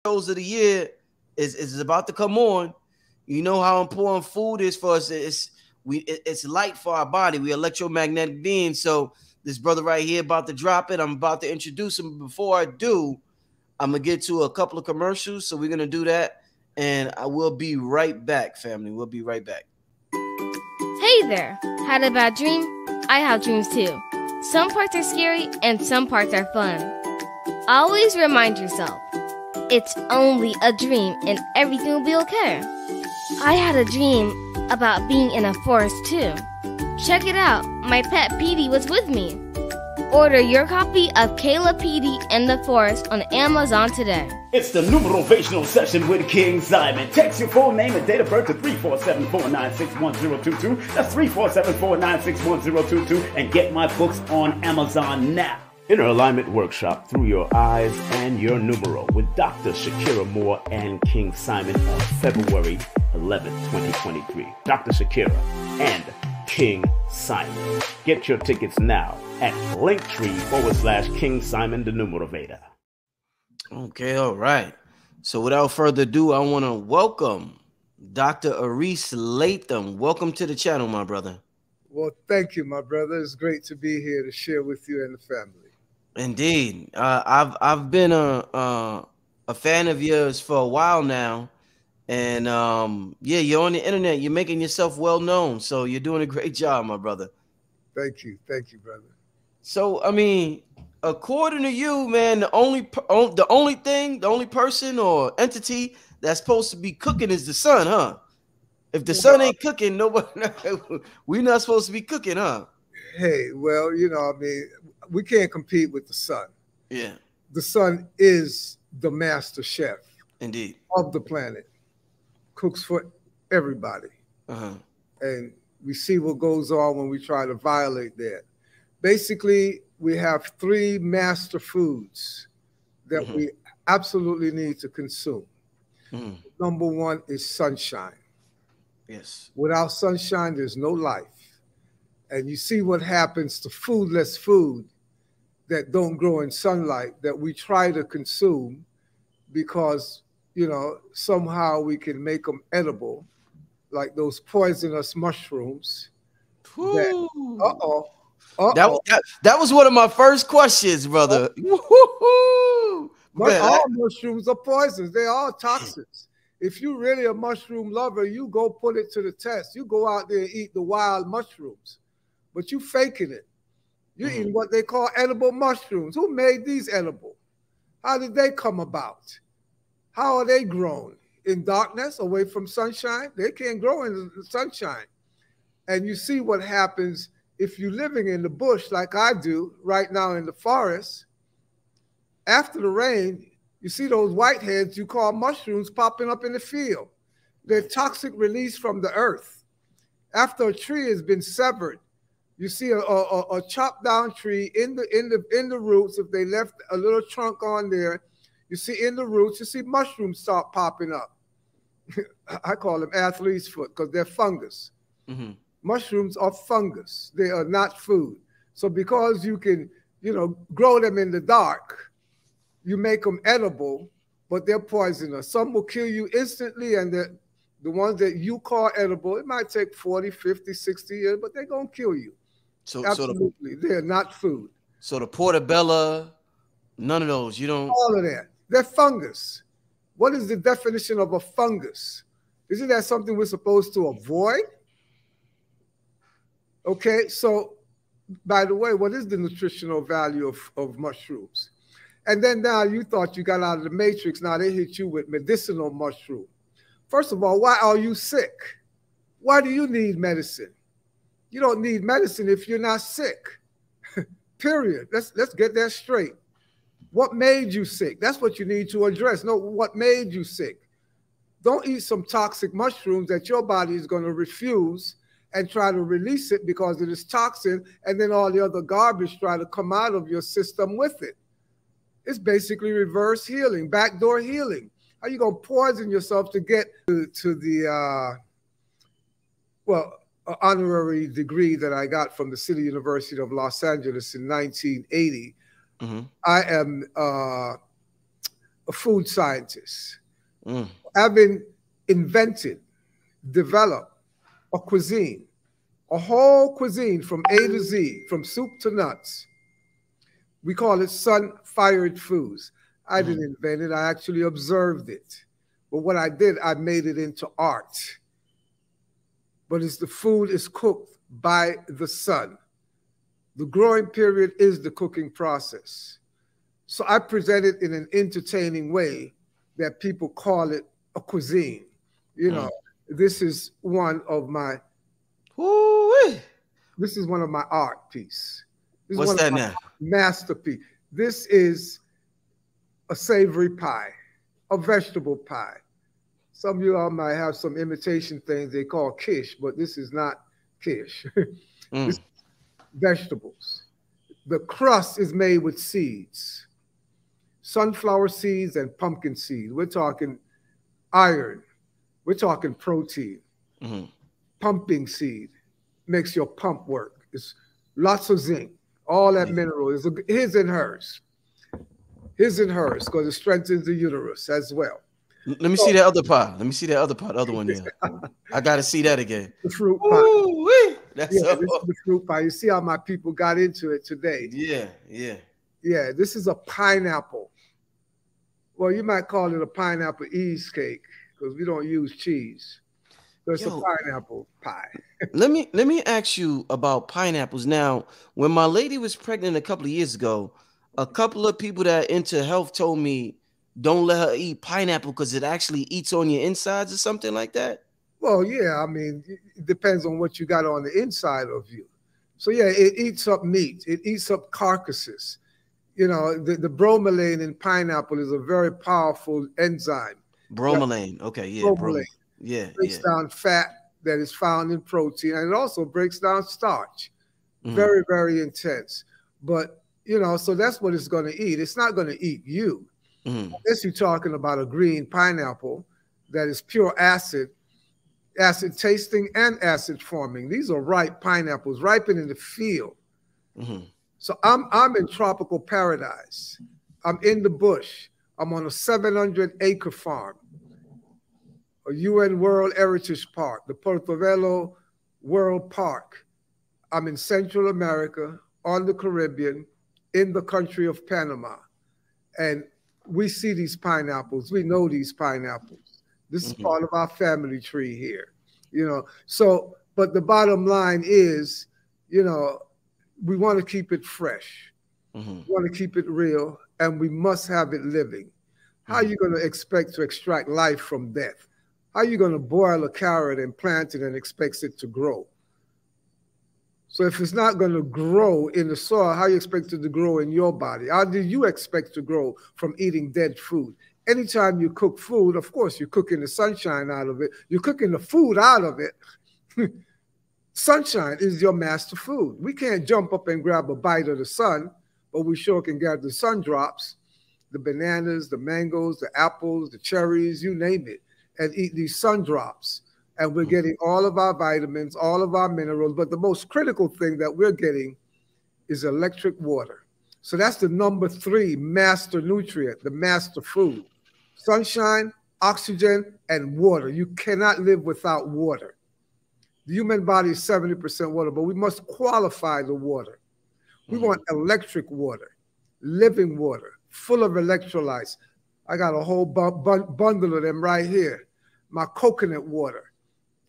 shows of the year is about to come on. You know how important food is for us. It's light for our body. We electromagnetic beings. So this brother right here about to drop it. I'm about to introduce him. Before I do, I'm gonna get to a couple of commercials. So we're gonna do that, and I will be right back, family. We'll be right back. Hey there! Had a bad dream? I have dreams too. Some parts are scary and some parts are fun. Always remind yourself, it's only a dream and everything will be okay. I had a dream about being in a forest too. Check it out, my pet Petey was with me. Order your copy of Kayla Petey and the Forest on Amazon today. It's the numerational session with King Simon. Text your full name and date of birth to 347-496-1022. That's 347-496-1022. And get my books on Amazon now. Inner Alignment Workshop Through Your Eyes and Your Numero with Dr. Shakira Moore and King Simon on February 11th, 2023. Dr. Shakira and King Simon. Get your tickets now at Linktree/King Simon the Numerator. Okay, all right. So without further ado, I want to welcome Dr. Aris Latham. Welcome to the channel, my brother. Well, thank you, my brother. It's great to be here to share with you and the family. Indeed. I've been a fan of yours for a while now. And yeah, you're on the internet. You're making yourself well known. So you're doing a great job, my brother. Thank you, brother. So I mean, according to you, man, the only person or entity that's supposed to be cooking is the sun, huh? If the sun ain't cooking, nobody. We're not supposed to be cooking, huh? Hey, well, you know, I mean, we can't compete with the sun. Yeah. The sun is the master chef. Indeed. Of the planet. Cooks for everybody. And we see what goes on when we try to violate that. Basically, we have three master foods that we absolutely need to consume. Number one is sunshine. Yes. Without sunshine, there's no life. And you see what happens to foodless food that don't grow in sunlight that we try to consume because, you know, somehow we can make them edible, like those poisonous mushrooms. That was one of my first questions, brother. But all mushrooms are poisons. They're all toxins. If you're really a mushroom lover, you go put it to the test. You go out there and eat the wild mushrooms, but you faking it. You're eating what they call edible mushrooms. Who made these edible? How did they come about? How are they grown? In darkness, away from sunshine? They can't grow in the sunshine. And you see what happens if you're living in the bush like I do right now in the forest. After the rain, you see those whiteheads you call mushrooms popping up in the field. They're toxic release from the earth. After a tree has been severed, you see a chopped down tree in the roots. If they left a little trunk on there, you see in the roots, you see mushrooms start popping up. I call them athlete's foot because they're fungus. Mushrooms are fungus. They are not food. So because you can, you know, grow them in the dark, you make them edible, but they're poisonous. Some will kill you instantly, and the ones that you call edible, it might take 40, 50, 60 years, but they're going to kill you. So, absolutely. They're not food. So the portobello, none of those, you don't? All of that. They're fungus. What is the definition of a fungus? Isn't that something we're supposed to avoid? Okay, so by the way, what is the nutritional value of mushrooms? And then now you thought you got out of the matrix. Now they hit you with medicinal mushroom. First of all, why are you sick? Why do you need medicine? You don't need medicine if you're not sick. Period. Let's get that straight. What made you sick? That's what you need to address. No, what made you sick? Don't eat some toxic mushrooms that your body is going to refuse and try to release it because it is toxin, and then all the other garbage try to come out of your system with it. It's basically reverse healing, backdoor healing. How are you going to poison yourself to get to the, honorary degree that I got from the City University of Los Angeles in 1980? I am a food scientist, having invented, developed a cuisine, a whole cuisine from A to Z, from soup to nuts. We call it sun-fired foods. I didn't invent it. I actually observed it. But what I did, I made it into art. But the food is cooked by the sun. The growing period is the cooking process. So I present it in an entertaining way that people call it a cuisine. You know, this is one of my this is one of my art pieces. What's that now? Masterpiece. This is a savory pie, a vegetable pie. Some of you all might have some imitation things they call quiche, but this is not quiche. This is vegetables. The crust is made with seeds, sunflower seeds and pumpkin seeds. We're talking iron. We're talking protein. Pumping seed makes your pump work. It's lots of zinc. All that mineral is his and hers. His and hers, because it strengthens the uterus as well. Let me see that other pie. Let me see that other pie, the other one there. I got to see that again. The fruit pie. That's this is the fruit pie. You see how my people got into it today. Yeah, this is a pineapple. Well, you might call it a pineapple cheesecake because we don't use cheese. So it's a pineapple pie. let me ask you about pineapples. Now, when my lady was pregnant a couple of years ago, a couple of people that are into health told me don't let her eat pineapple because it actually eats on your insides or something like that. Well, yeah, I mean, it depends on what you got on the inside of you. So yeah, it eats up meat. It eats up carcasses. You know, the bromelain in pineapple is a very powerful enzyme. Bromelain. Okay, yeah. Bromelain. Yeah. Breaks down fat that is found in protein, and it also breaks down starch. Very, very intense. But, you know, so that's what it's going to eat. It's not going to eat you. Unless you're talking about a green pineapple that is pure acid tasting and acid forming. These are ripe pineapples, ripened in the field. So I'm in tropical paradise. I'm in the bush. I'm on a 700-acre farm, a UN World Heritage Park, the Portobello World Park. I'm in Central America, on the Caribbean, in the country of Panama. And we see these pineapples. We know these pineapples. This is part of our family tree here, you know. So, but the bottom line is, you know, we want to keep it fresh. We want to keep it real, and we must have it living. How are you going to expect to extract life from death? How are you going to boil a carrot and plant it and expect it to grow? So if it's not going to grow in the soil, how you expect it to grow in your body? How do you expect to grow from eating dead food? Anytime you cook food, of course, you're cooking the sunshine out of it. You're cooking the food out of it. Sunshine is your master food. We can't jump up and grab a bite of the sun, but we sure can get the sun drops, the bananas, the mangoes, the apples, the cherries, you name it, and eat these sun drops. And we're getting all of our vitamins, all of our minerals. But the most critical thing that we're getting is electric water. So that's the number 3 master nutrient, the master food. Sunshine, oxygen, and water. You cannot live without water. The human body is 70% water, but we must qualify the water. We want electric water, living water, full of electrolytes. I got a whole bundle of them right here. My coconut water.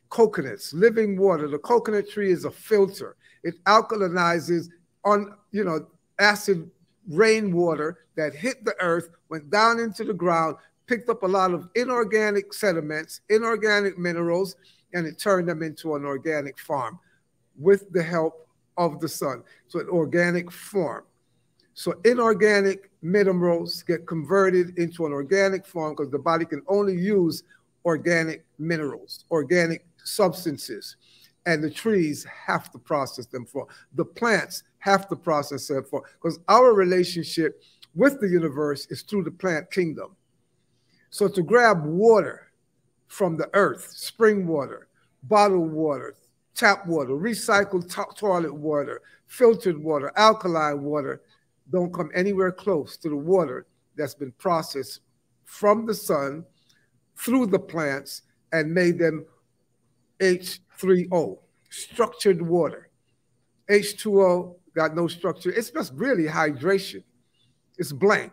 Coconuts, living water. The coconut tree is a filter. It alkalinizes on, you know, acid rainwater that hit the earth, went down into the ground, picked up a lot of inorganic sediments, inorganic minerals, and it turned them into an organic farm with the help of the sun. So an organic form. So inorganic minerals get converted into an organic form because the body can only use organic minerals, organic substances, and the trees have to process them for. The plants have to process them for, because our relationship with the universe is through the plant kingdom. So to grab water from the earth, spring water, bottled water, tap water, recycled toilet water, filtered water, alkaline water, don't come anywhere close to the water that's been processed from the sun through the plants and made them H3O, structured water. H2O got no structure. It's just really hydration. It's blank.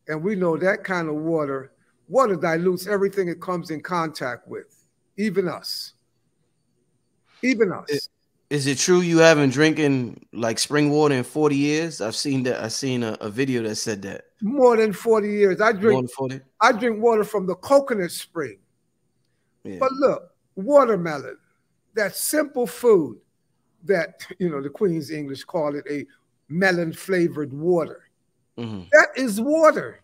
And we know that kind of water dilutes everything it comes in contact with, even us. Even us. Is it true you haven't drinking like spring water in 40 years? I've seen that. I've seen a video that said that. More than 40 years. I drink water from the coconut spring. Yeah. But look, watermelon, that simple food that, you know, the Queen's English call it a melon flavored water. That is water.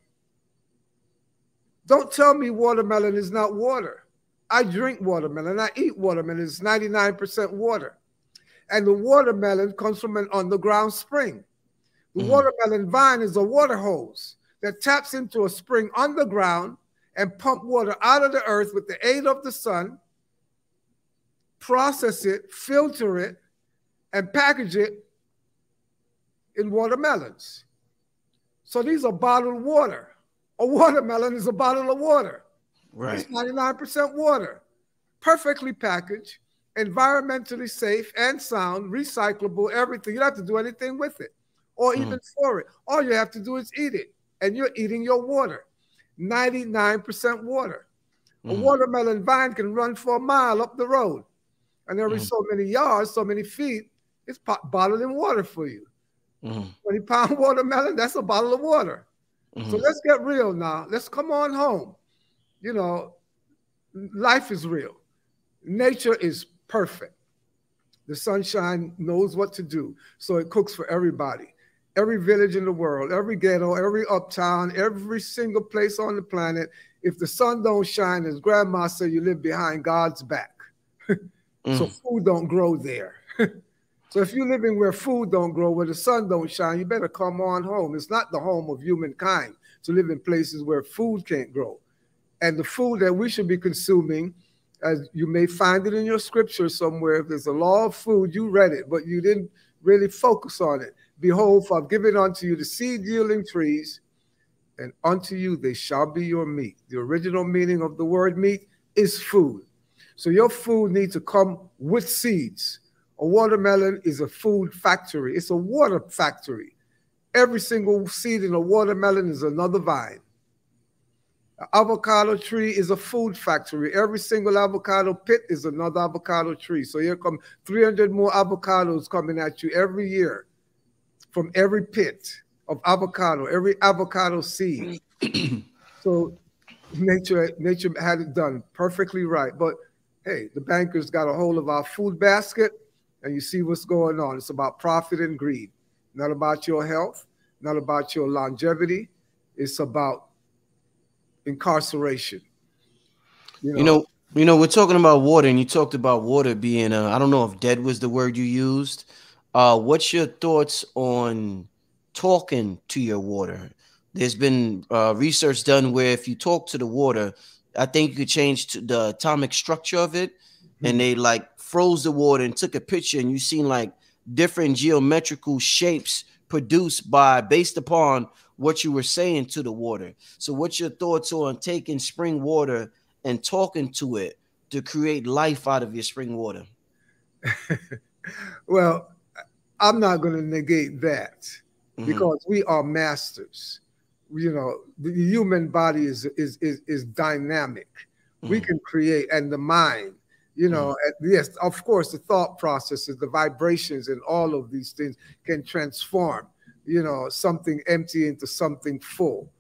Don't tell me watermelon is not water. I drink watermelon. I eat watermelon. It's 99% water. And the watermelon comes from an underground spring. The watermelon vine is a water hose that taps into a spring underground and pump water out of the earth with the aid of the sun, process it, filter it, and package it in watermelons. So these are bottled water. A watermelon is a bottle of water. Right. It's 99% water. Perfectly packaged, environmentally safe and sound, recyclable, everything. You don't have to do anything with it or even for it. All you have to do is eat it, and you're eating your water. 99% water. A watermelon vine can run for a mile up the road, and every so many yards, so many feet, it's bottled in water for you. 20-pound watermelon, that's a bottle of water. So let's get real now. Let's come on home. You know, life is real. Nature is perfect. The sunshine knows what to do. So it cooks for everybody. Every village in the world, every ghetto, every uptown, every single place on the planet. If the sun don't shine, as grandma said, you live behind God's back. So food don't grow there. So if you're living where food don't grow, where the sun don't shine, you better come on home. It's not the home of humankind to live in places where food can't grow. And the food that we should be consuming, as you may find it in your scripture somewhere, if there's a law of food, you read it, but you didn't really focus on it. Behold, for I've given unto you the seed-yielding trees, and unto you they shall be your meat. The original meaning of the word meat is food. So your food needs to come with seeds. A watermelon is a food factory. It's a water factory. Every single seed in a watermelon is another vine. An avocado tree is a food factory. Every single avocado pit is another avocado tree. So here come 300 more avocados coming at you every year from every pit of avocado, every avocado seed. So nature had it done perfectly right. But hey, the bankers got a hold of our food basket, and you see what's going on. It's about profit and greed. Not about your health, not about your longevity. It's about incarceration. You know, we're talking about water, and you talked about water being, I don't know if dead was the word you used. What's your thoughts on talking to your water? There's been research done where if you talk to the water, I think you could change to the atomic structure of it, and they like froze the water and took a picture, and you seen like different geometrical shapes produced based upon what you were saying to the water. So what's your thoughts on taking spring water and talking to it to create life out of your spring water? Well, I'm not going to negate that because we are masters. You know, the human body is dynamic. We can create, and the mind, you know, yes, of course, the thought processes, the vibrations, and all of these things can transform, you know, something empty into something full.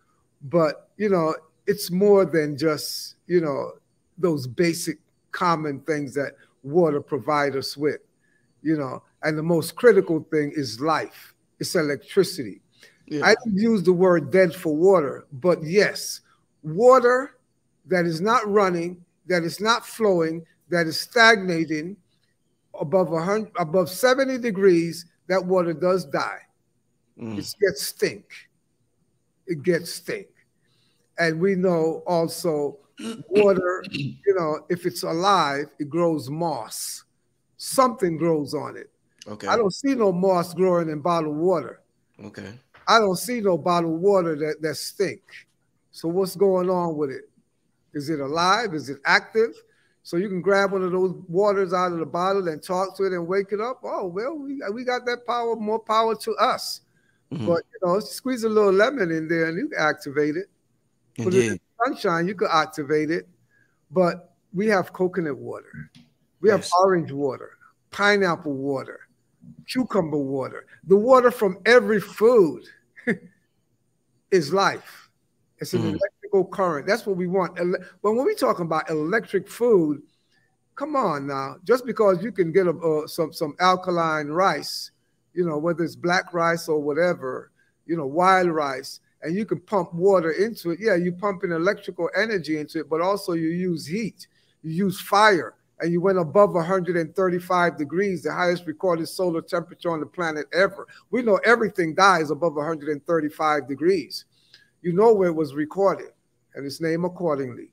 But, you know, it's more than just, you know, those basic common things that water provides us with, you know. And the most critical thing is life. It's electricity. Yeah. I didn't use the word dead for water, but yes, water that is not running, that is not flowing, that is stagnating above 70 degrees, that water does die. It gets stink. It gets stink. And we know also water, you know, if it's alive, it grows moss. Something grows on it. Okay. I don't see no moss growing in bottled water. Okay. I don't see no bottled water that stink. So what's going on with it? Is it alive? Is it active? So you can grab one of those waters out of the bottle and talk to it and wake it up. Oh, well, we got that power, more power to us. But, you know, squeeze a little lemon in there and you can activate it. Put it in the sunshine, you can activate it. But we have coconut water. We have orange water, pineapple water, cucumber water. The water from every food is life. It's an electrical current. That's what we want. But when we talk about electric food, come on now. Just because you can get some alkaline rice, you know, whether it's black rice or whatever, you know, wild rice, and you can pump water into it. Yeah, you pump in electrical energy into it, but also you use heat. You use fire, and you went above 135 degrees, the highest recorded solar temperature on the planet ever. We know everything dies above 135 degrees. You know where it was recorded, and it's named accordingly,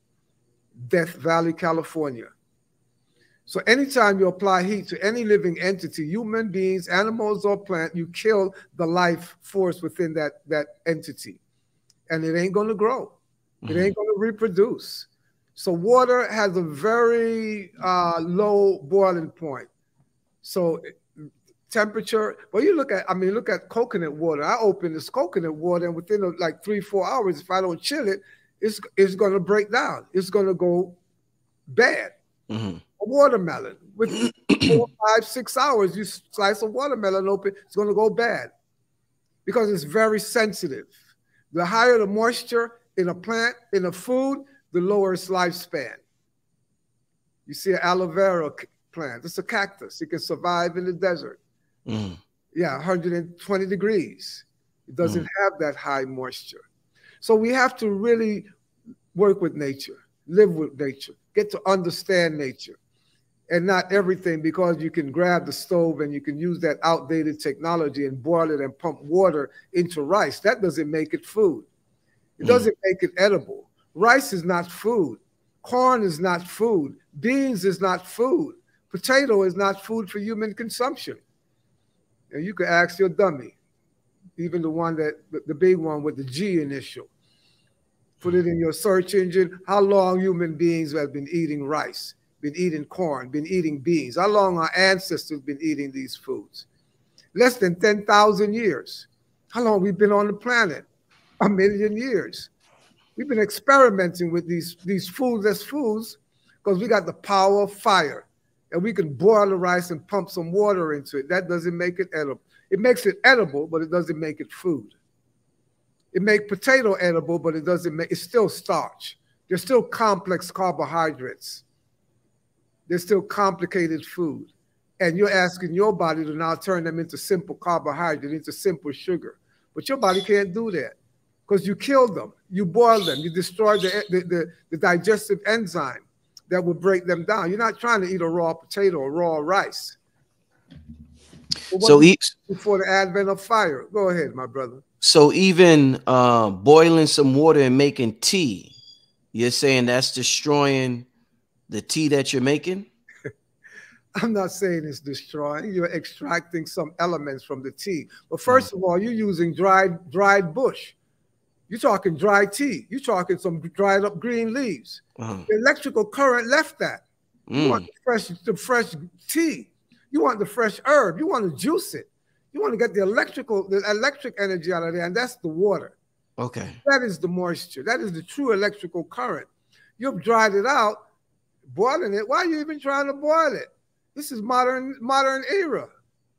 Death Valley, California. So anytime you apply heat to any living entity, human beings, animals, or plant, you kill the life force within that entity. And it ain't going to grow. It ain't going to reproduce. So water has a very low boiling point. So temperature, well, you look at coconut water. I open this coconut water, and within like 3-4 hours, if I don't chill it, it's going to break down. It's going to go bad. A watermelon, with 4, 5, 6 hours, you slice a watermelon open, it's going to go bad because it's very sensitive. The higher the moisture in a plant, in a food, the lower its lifespan. You see an aloe vera plant, it's a cactus. It can survive in the desert. Yeah, 120 degrees. It doesn't have that high moisture. So we have to really work with nature, live with nature, get to understand nature. And not everything, because you can grab the stove and you can use that outdated technology and boil it and pump water into rice. That doesn't make it food. It doesn't make it edible. Rice is not food. Corn is not food. Beans is not food. Potato is not food for human consumption. And you could ask your dummy, even the one the big one with the G initial. Put it in your search engine. How long human beings have been eating rice, been eating corn, been eating beans? How long our ancestors been eating these foods? Less than 10,000 years. How long we've been on the planet? 1 million years. We've been experimenting with these foodless foods because we got the power of fire. And we can boil the rice and pump some water into it. That doesn't make it edible. It makes it edible, but it doesn't make it food. It makes potato edible, but it doesn't make, it's still starch. There's still complex carbohydrates. There's still complicated food. And you're asking your body to now turn them into simple carbohydrate, into simple sugar. But your body can't do that because you killed them. You boiled them. You destroyed the digestive enzyme that will break them down. You're not trying to eat a raw potato or raw rice. So before the advent of fire. Go ahead, my brother. So even boiling some water and making tea, you're saying that's destroying the tea that you're making? I'm not saying it's destroying. You're extracting some elements from the tea. But first of all, you're using dried bush. You're talking dry tea. You're talking some dried up green leaves. The electrical current left that. You want the fresh tea. You want the fresh herb. You want to juice it. You want to get the electric energy out of there, and that's the water. Okay. That is the moisture. That is the true electrical current. You've dried it out, boiling it. Why are you even trying to boil it? This is modern era.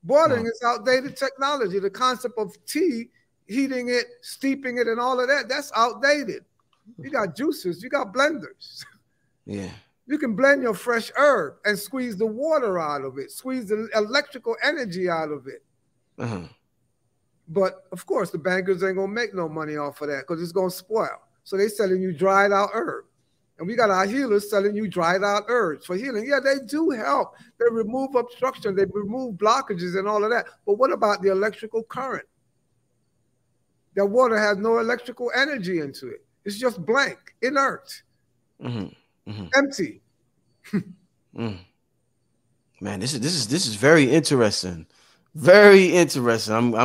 Boiling is outdated technology. The concept of tea, heating it, steeping it, and all of that, that's outdated. You got juicers, you got blenders. Yeah. You can blend your fresh herb and squeeze the water out of it, squeeze the electrical energy out of it. But of course, the bankers ain't gonna make no money off of that because it's gonna spoil. So they're selling you dried out herb. And we got our healers selling you dried out herbs for healing. Yeah, they do help. They remove obstruction, they remove blockages and all of that. But what about the electrical current? That water has no electrical energy into it. It's just blank, inert, empty. Man, this is very interesting. Very interesting.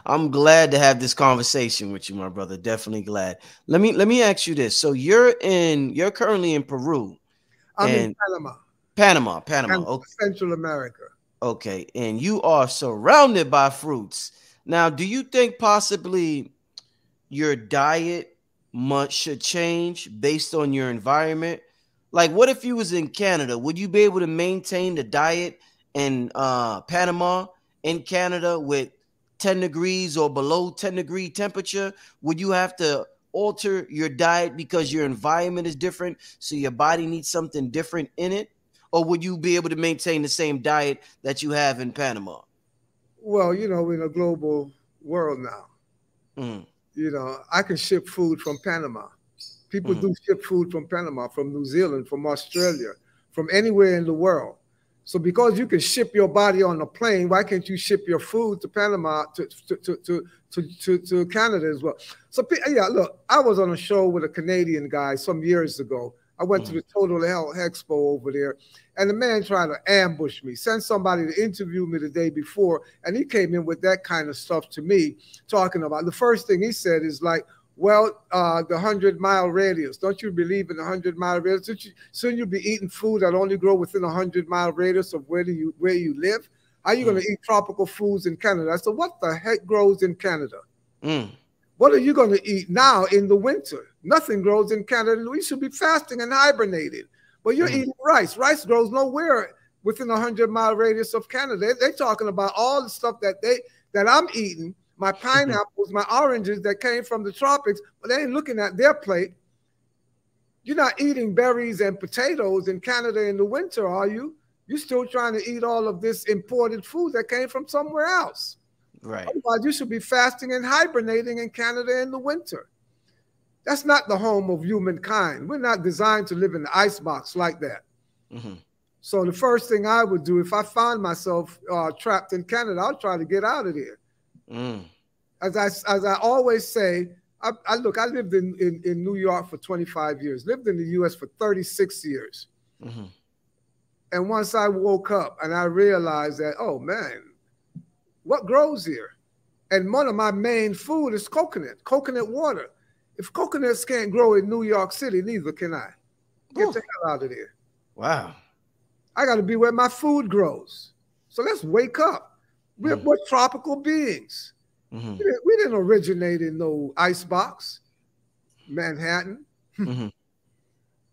I'm glad to have this conversation with you, my brother. Definitely glad. Let me ask you this. So you're currently in Peru I'm in and Panama, Panama. Okay. Central America. Okay, and you are surrounded by fruits. Now, do you think possibly your diet should change based on your environment? Like, what if you was in Canada? Would you be able to maintain the diet in Panama, in Canada, with 10 degrees or below 10-degree temperature? Would you have to alter your diet because your environment is different, so your body needs something different in it? Or would you be able to maintain the same diet that you have in Panama? Well, we're in a global world now. Mm, I can ship food from Panama. People mm, do ship food from Panama, from New Zealand, from Australia, from anywhere in the world. So because you can ship your body on a plane, why can't you ship your food to Panama, to Canada as well? So yeah, look, I was on a show with a Canadian guy some years ago. I went to the Total Health Expo over there, and the man tried to ambush me, send somebody to interview me the day before, and he came in with that kind of stuff to me, talking about, the first thing he said is like, well, the 100-mile radius. Don't you believe in the 100-mile radius? Shouldn't you be eating food that only grow within a 100-mile radius of where you live? How are you going to eat tropical foods in Canada? I said, what the heck grows in Canada? What are you going to eat now in the winter? Nothing grows in Canada. We should be fasting and hibernating. But you're eating rice. Rice grows nowhere within a 100-mile radius of Canada. They're talking about all the stuff that I'm eating. My pineapples, my oranges that came from the tropics, but they ain't looking at their plate. You're not eating berries and potatoes in Canada in the winter, are you? You're still trying to eat all of this imported food that came from somewhere else. right. Otherwise, you should be fasting and hibernating in Canada in the winter. That's not the home of humankind. We're not designed to live in the icebox like that. So the first thing I would do if I found myself trapped in Canada, I'll try to get out of there. As I always say, I lived in New York for 25 years, lived in the U.S. for 36 years. And once I woke up and I realized that, oh man, what grows here? And one of my main food is coconut water. If coconuts can't grow in New York City, neither can I. Get the hell out of there. Wow. I got to be where my food grows. So let's wake up. We're tropical beings. We didn't originate in no icebox, Manhattan. Yeah,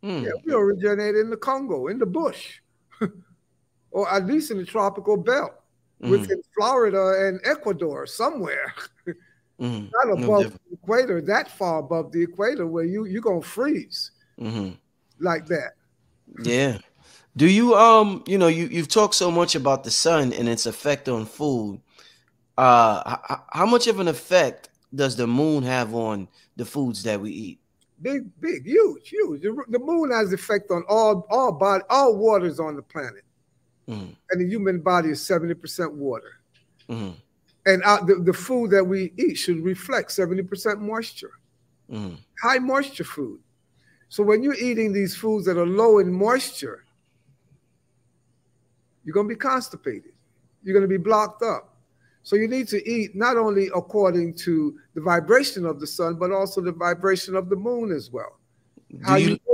we originated in the Congo, in the bush, or at least in the tropical belt, within Florida and Ecuador, somewhere. Not above the equator, that far above the equator where you're going to freeze like that. Yeah. Do you, you've talked so much about the sun and its effect on food. How much of an effect does the moon have on the foods that we eat? Big, huge. The moon has effect on all waters on the planet. And the human body is 70% water. And the food that we eat should reflect 70% moisture. High moisture food. So when you're eating these foods that are low in moisture, you're going to be constipated. You're going to be blocked up. So you need to eat not only according to the vibration of the sun, but also the vibration of the moon as well.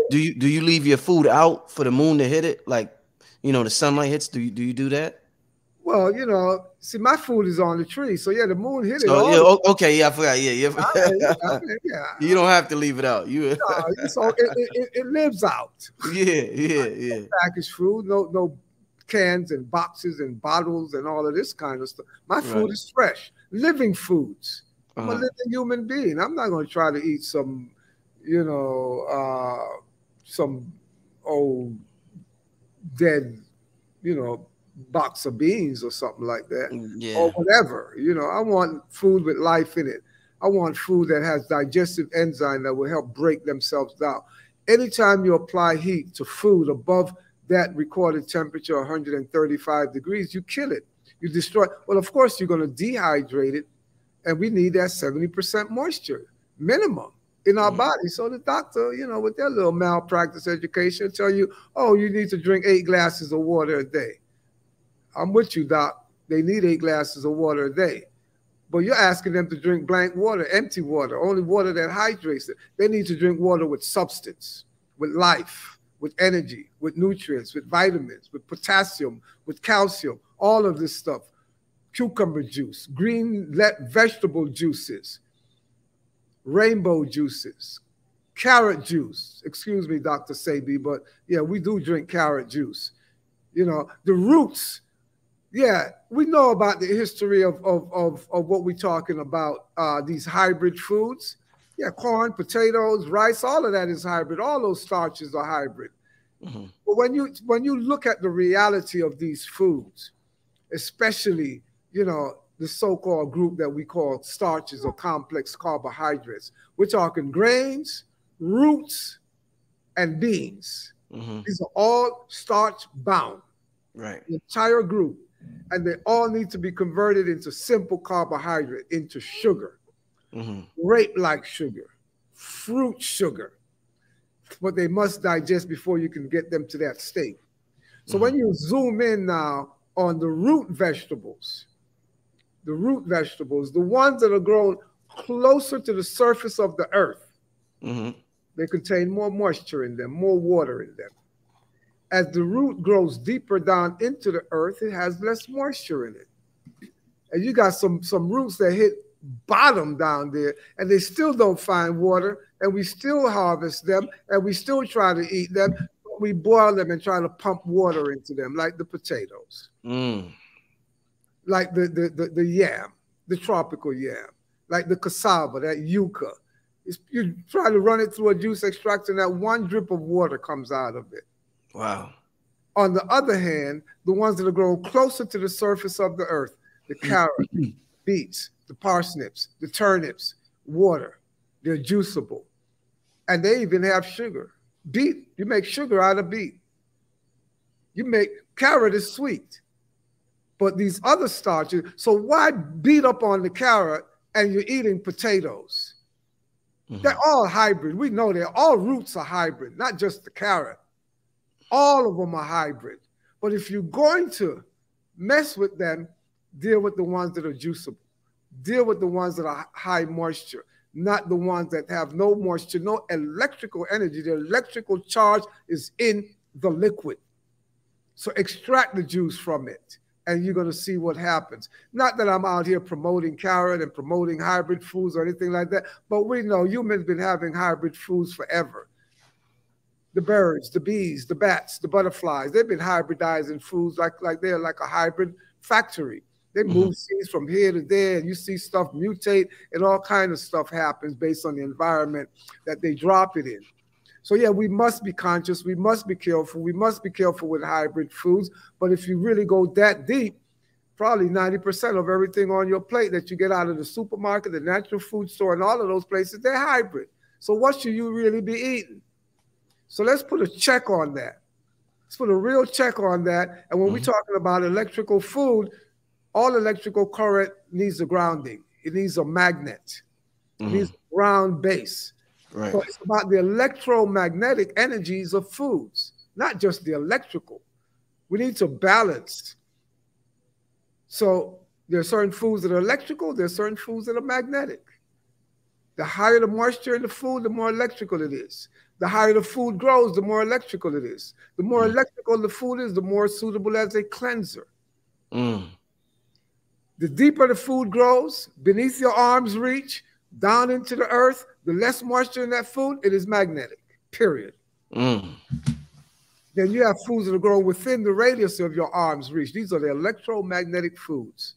Do you leave your food out for the moon to hit it? Like, the sunlight hits. Do you do that? Well, see, my food is on the tree, so yeah, the moon hit it. Okay, yeah, I forgot. Yeah. You don't have to leave it out. So it lives out. Yeah. Packaged food, no cans and boxes and bottles and all of this kind of stuff. My food is fresh, living foods. I'm a living human being. I'm not going to try to eat some, some old dead, box of beans or something like that, or whatever. I want food with life in it. I want food that has digestive enzyme that will help break themselves down. Anytime you apply heat to food above that recorded temperature, 135 degrees, you kill it. You destroy. Well, of course, you're going to dehydrate it, and we need that 70% moisture minimum in our body. So the doctor, with their little malpractice education, tell you, oh, you need to drink 8 glasses of water a day. I'm with you, doc. they need 8 glasses of water a day. But you're asking them to drink blank water, empty water, only water that hydrates them. They need to drink water with substance, with life, with energy, with nutrients, with vitamins, with potassium, with calcium, all of this stuff. Cucumber juice, green vegetable juices, rainbow juices, carrot juice. Excuse me, Dr. Sabi, but yeah, we do drink carrot juice. You know, the roots. Yeah, we know about the history of what we're talking about, these hybrid foods. Yeah, corn, potatoes, rice, all of that is hybrid. All those starches are hybrid. Mm-hmm. But when you look at the reality of these foods, especially, you know, the so-called group that we call starches or complex carbohydrates, we're talking grains, roots, and beans. Mm-hmm. These are all starch bound. Right. The entire group. And they all need to be converted into simple carbohydrate, into sugar, grape-like sugar, fruit sugar. But they must digest before you can get them to that state. So when you zoom in now on the root vegetables, the ones that are grown closer to the surface of the earth, they contain more moisture in them, more water in them. As the root grows deeper down into the earth, it has less moisture in it. And you got some roots that hit bottom down there, and they still don't find water, and we still harvest them, and we still try to eat them. But we boil them and try to pump water into them, like the potatoes, like the yam, the tropical yam, like the cassava, that yucca. You try to run it through a juice extractor, and that one drip of water comes out of it. Wow. On the other hand, the ones that are grown closer to the surface of the earth, the carrot, beets, the parsnips, the turnips, water, they're juiceable. And they even have sugar. Beet, you make sugar out of beet. Carrot is sweet. But these other starches, so why beat up on the carrot and you're eating potatoes? They're all hybrid. We know all roots are hybrid, not just the carrot. All of them are hybrid. But if you're going to mess with them, deal with the ones that are juiceable. Deal with the ones that are high moisture, not the ones that have no moisture, no electrical energy. The electrical charge is in the liquid. So extract the juice from it, and you're going to see what happens. Not that I'm out here promoting carrot and promoting hybrid foods or anything like that, but we know humans have been having hybrid foods forever. The birds, the bees, the bats, the butterflies, they've been hybridizing foods like they're like a hybrid factory. They move seeds from here to there, and you see stuff mutate, and all kinds of stuff happens based on the environment that they drop it in. So yeah, we must be conscious. We must be careful. We must be careful with hybrid foods. But if you really go that deep, probably 90% of everything on your plate that you get out of the supermarket, the natural food store, and all of those places, they're hybrid. So what should you really be eating? So let's put a check on that. Let's put a real check on that. And when we're talking about electrical food, all electrical current needs a grounding. It needs a magnet. It needs a ground base. Right. So it's about the electromagnetic energies of foods, not just the electrical. We need to balance. So there are certain foods that are electrical. There are certain foods that are magnetic. The higher the moisture in the food, the more electrical it is. The higher the food grows, the more electrical it is. The more electrical the food is, the more suitable as a cleanser. The deeper the food grows, beneath your arm's reach, down into the earth, the less moisture in that food, it is magnetic, period. Then you have foods that are grown within the radius of your arm's reach. These are the electromagnetic foods.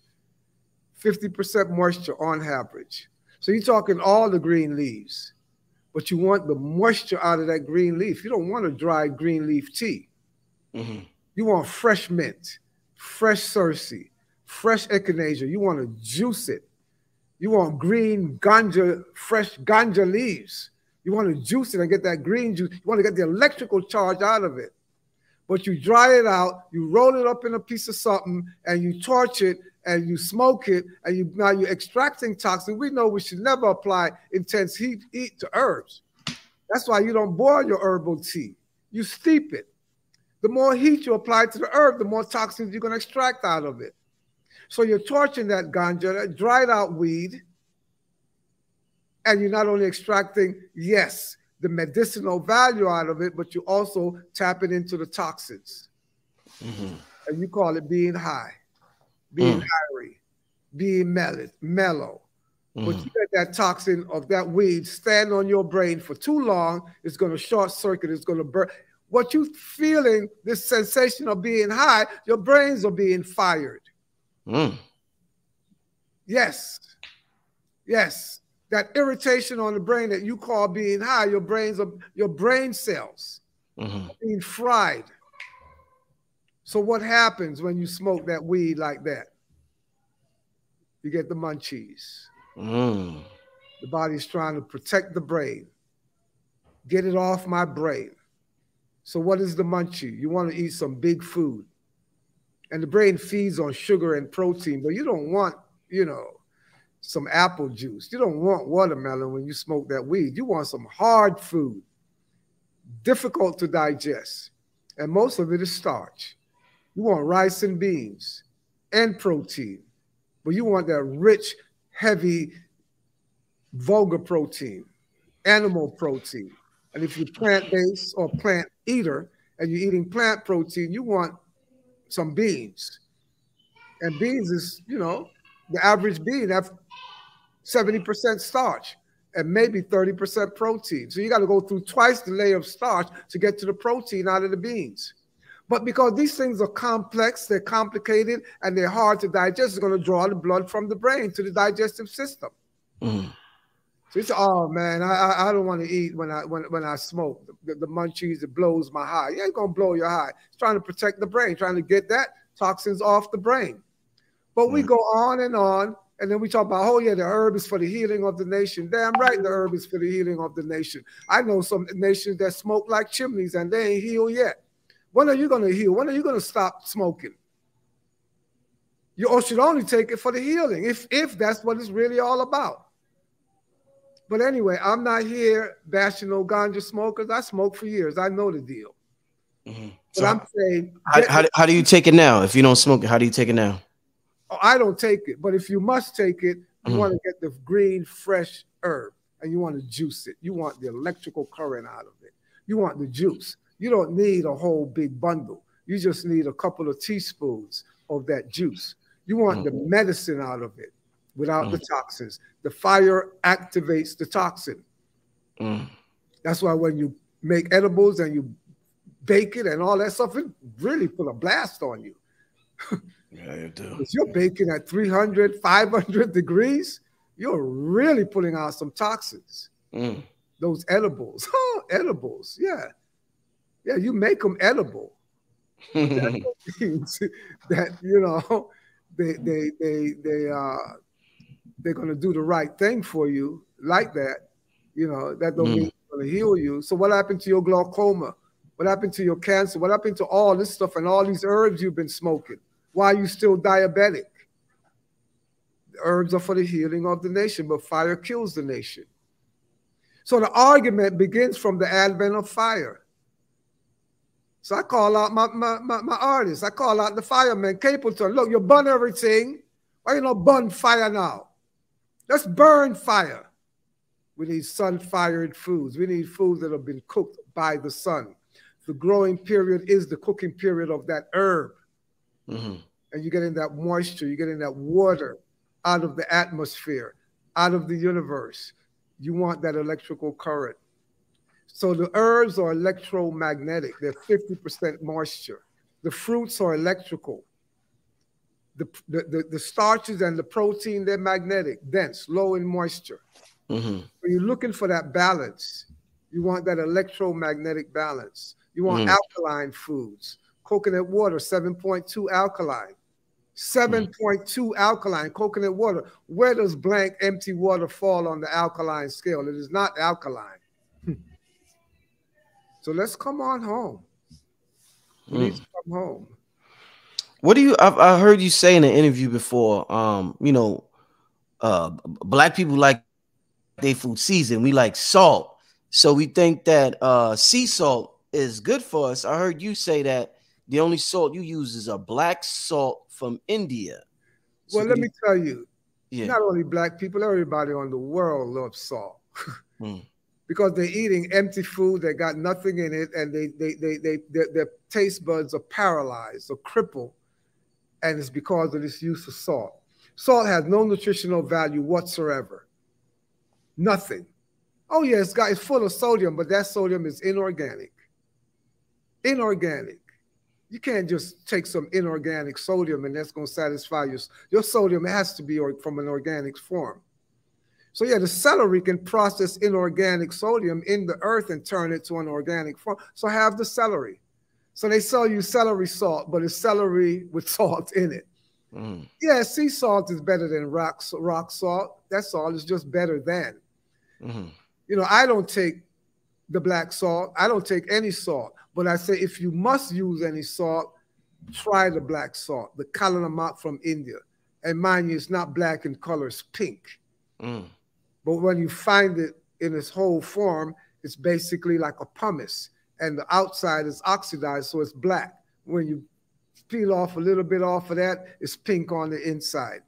50% moisture on average. So you're talking all the green leaves, but you want the moisture out of that green leaf. You don't want a dry green leaf tea. You want fresh mint, fresh cerci, fresh echinacea. You want to juice it. You want green ganja, fresh ganja leaves. You want to juice it and get that green juice. You want to get the electrical charge out of it. But you dry it out, you roll it up in a piece of something, and you torch it, and you smoke it, and now you're extracting toxin. We know we should never apply intense heat to herbs. That's why you don't boil your herbal tea. You steep it. The more heat you apply to the herb, the more toxins you're going to extract out of it. So you're torching that ganja, that dried out weed, and you're not only extracting, yes, the medicinal value out of it, but you also tapping into the toxins. And you call it being high, being hairy, being mellow. But you let that toxin of that weed stand on your brain for too long, it's going to short circuit, it's going to burn. What you feeling, this sensation of being high, your brains are being fired. Yes. Yes. That irritation on the brain that you call being high, your brain cells are being fried. So what happens when you smoke that weed like that? You get the munchies. The body's trying to protect the brain. Get it off my brain. So what is the munchie? You want to eat some big food. And the brain feeds on sugar and protein, but you don't want, you know, some apple juice. You don't want watermelon when you smoke that weed. You want some hard food, difficult to digest. And most of it is starch. You want rice and beans and protein, but you want that rich, heavy, vulgar protein, animal protein. And if you're plant-based or plant eater and you're eating plant protein, you want some beans. And beans is, you know, the average bean have 70% starch and maybe 30% protein. So you got to go through twice the layer of starch to get to the protein out of the beans. But because these things are complex, they're complicated, and they're hard to digest, it's going to draw the blood from the brain to the digestive system. So it's, oh man, I don't want to eat when I smoke. The munchies, it blows my high. Yeah, it's going to blow your high. It's trying to protect the brain, trying to get that toxins off the brain. But we go on, and then we talk about, oh yeah, the herb is for the healing of the nation. Damn right, the herb is for the healing of the nation. I know some nations that smoke like chimneys and they ain't healed yet. When are you going to heal? When are you going to stop smoking? You should only take it for the healing, if that's what it's really all about. But anyway, I'm not here bashing no ganja smokers. I smoked for years. I know the deal. But So I'm saying, how do you take it now? If you don't smoke it, how do you take it now? oh, I don't take it. But if you must take it, you want to get the green, fresh herb, and you want to juice it. You want the electrical current out of it. You want the juice. You don't need a whole big bundle. You just need a couple of teaspoons of that juice. You want the medicine out of it without the toxins. The fire activates the toxin. That's why when you make edibles and you bake it and all that stuff, it really put a blast on you. Yeah, you do. If you're baking at 300, 500 degrees, you're really putting out some toxins. Those edibles. Edibles, yeah. Yeah, you make them edible. That means that, you know, they're going to do the right thing for you like that. You know, that don't mean it's going to heal you. So what happened to your glaucoma? What happened to your cancer? What happened to all this stuff and all these herbs you've been smoking? Why are you still diabetic? The herbs are for the healing of the nation, but fire kills the nation. So the argument begins from the advent of fire. So I call out my artists. I call out the firemen, Capleton. Look, you burn everything. Why you not burn fire now? Let's burn fire. We need sun-fired foods. We need foods that have been cooked by the sun. The growing period is the cooking period of that herb. And you're getting that moisture, you're getting that water out of the atmosphere, out of the universe. You want that electrical current. So the herbs are electromagnetic. They're 50% moisture. The fruits are electrical. The starches and the protein, they're magnetic, dense, low in moisture. When you're looking for that balance, you want that electromagnetic balance. You want alkaline foods. Coconut water, 7.2 alkaline. 7.2 alkaline, coconut water. Where does blank empty water fall on the alkaline scale? It is not alkaline. So let's come on home. We need to come home. What do you? I heard you say in an interview before. You know, black people like their food seasoned. We like salt, so we think that sea salt is good for us. I heard you say that the only salt you use is a black salt from India. So Well, let me tell you, yeah. not only black people, everybody on the world loves salt. Mm. Because they're eating empty food that got nothing in it, and their taste buds are paralyzed or crippled, and it's because of this use of salt. Salt has no nutritional value whatsoever. Nothing. Oh yeah, it's full of sodium, but that sodium is inorganic. Inorganic. You can't just take some inorganic sodium and that's going to satisfy your sodium. It has to be from an organic form. So yeah, the celery can process inorganic sodium in the earth and turn it to an organic form. So have the celery. So they sell you celery salt, but it's celery with salt in it. Mm. Yeah, sea salt is better than rock salt. That salt is just better than. Mm-hmm. You know, I don't take the black salt. I don't take any salt. But I say if you must use any salt, try the black salt, the Kalanamat from India. And mind you, it's not black in color, it's pink. Mm. But when you find it in its whole form, it's basically like a pumice. And the outside is oxidized, so it's black. When you peel off a little bit off of that, it's pink on the inside.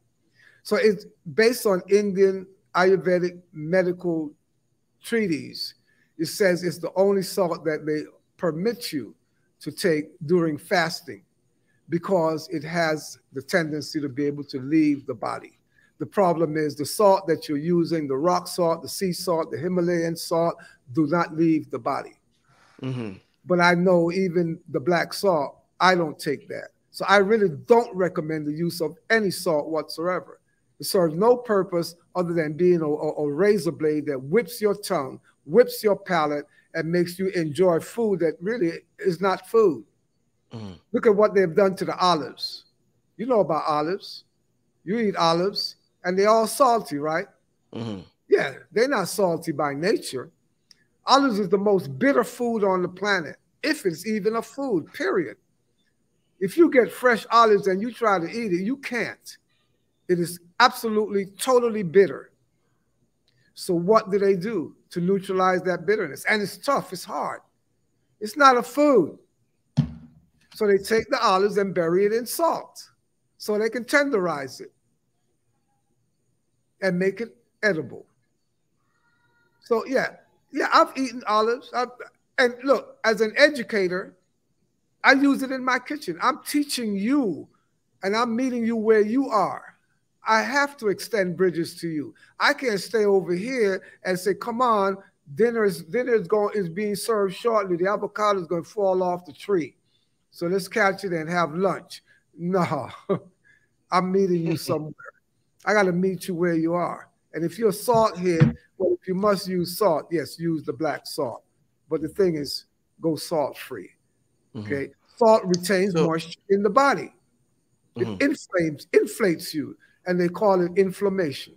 So it's based on Indian Ayurvedic medical treatise. It says it's the only salt that they permit you to take during fasting because it has the tendency to be able to leave the body. The problem is the salt that you're using, the rock salt, the sea salt, the Himalayan salt, do not leave the body. Mm-hmm. But I know even the black salt, I don't take that. So I really don't recommend the use of any salt whatsoever. It serves no purpose other than being a razor blade that whips your tongue, whips your palate, and makes you enjoy food that really is not food. Mm-hmm. Look at what they've done to the olives. You know about olives. You eat olives. And they're all salty, right? Mm-hmm. Yeah, they're not salty by nature. Olives is the most bitter food on the planet, if it's even a food, period. If you get fresh olives and you try to eat it, you can't. It is absolutely, totally bitter. So what do they do to neutralize that bitterness? And it's tough, it's hard. It's not a food. So they take the olives and bury it in salt so they can tenderize it and make it edible. So yeah, I've eaten olives. And look, as an educator, I use it in my kitchen. I'm teaching you and I'm meeting you where you are. I have to extend bridges to you. I can't stay over here and say, come on, dinner is being served shortly. The avocado is going to fall off the tree. So let's catch it and have lunch. No, I'm meeting you somewhere. I got to meet you where you are. And if you're a salt head, well, if you must use salt, yes, use the black salt. But the thing is, go salt free. Okay? Mm-hmm. Salt retains moisture in the body. It inflates you, and they call it inflammation.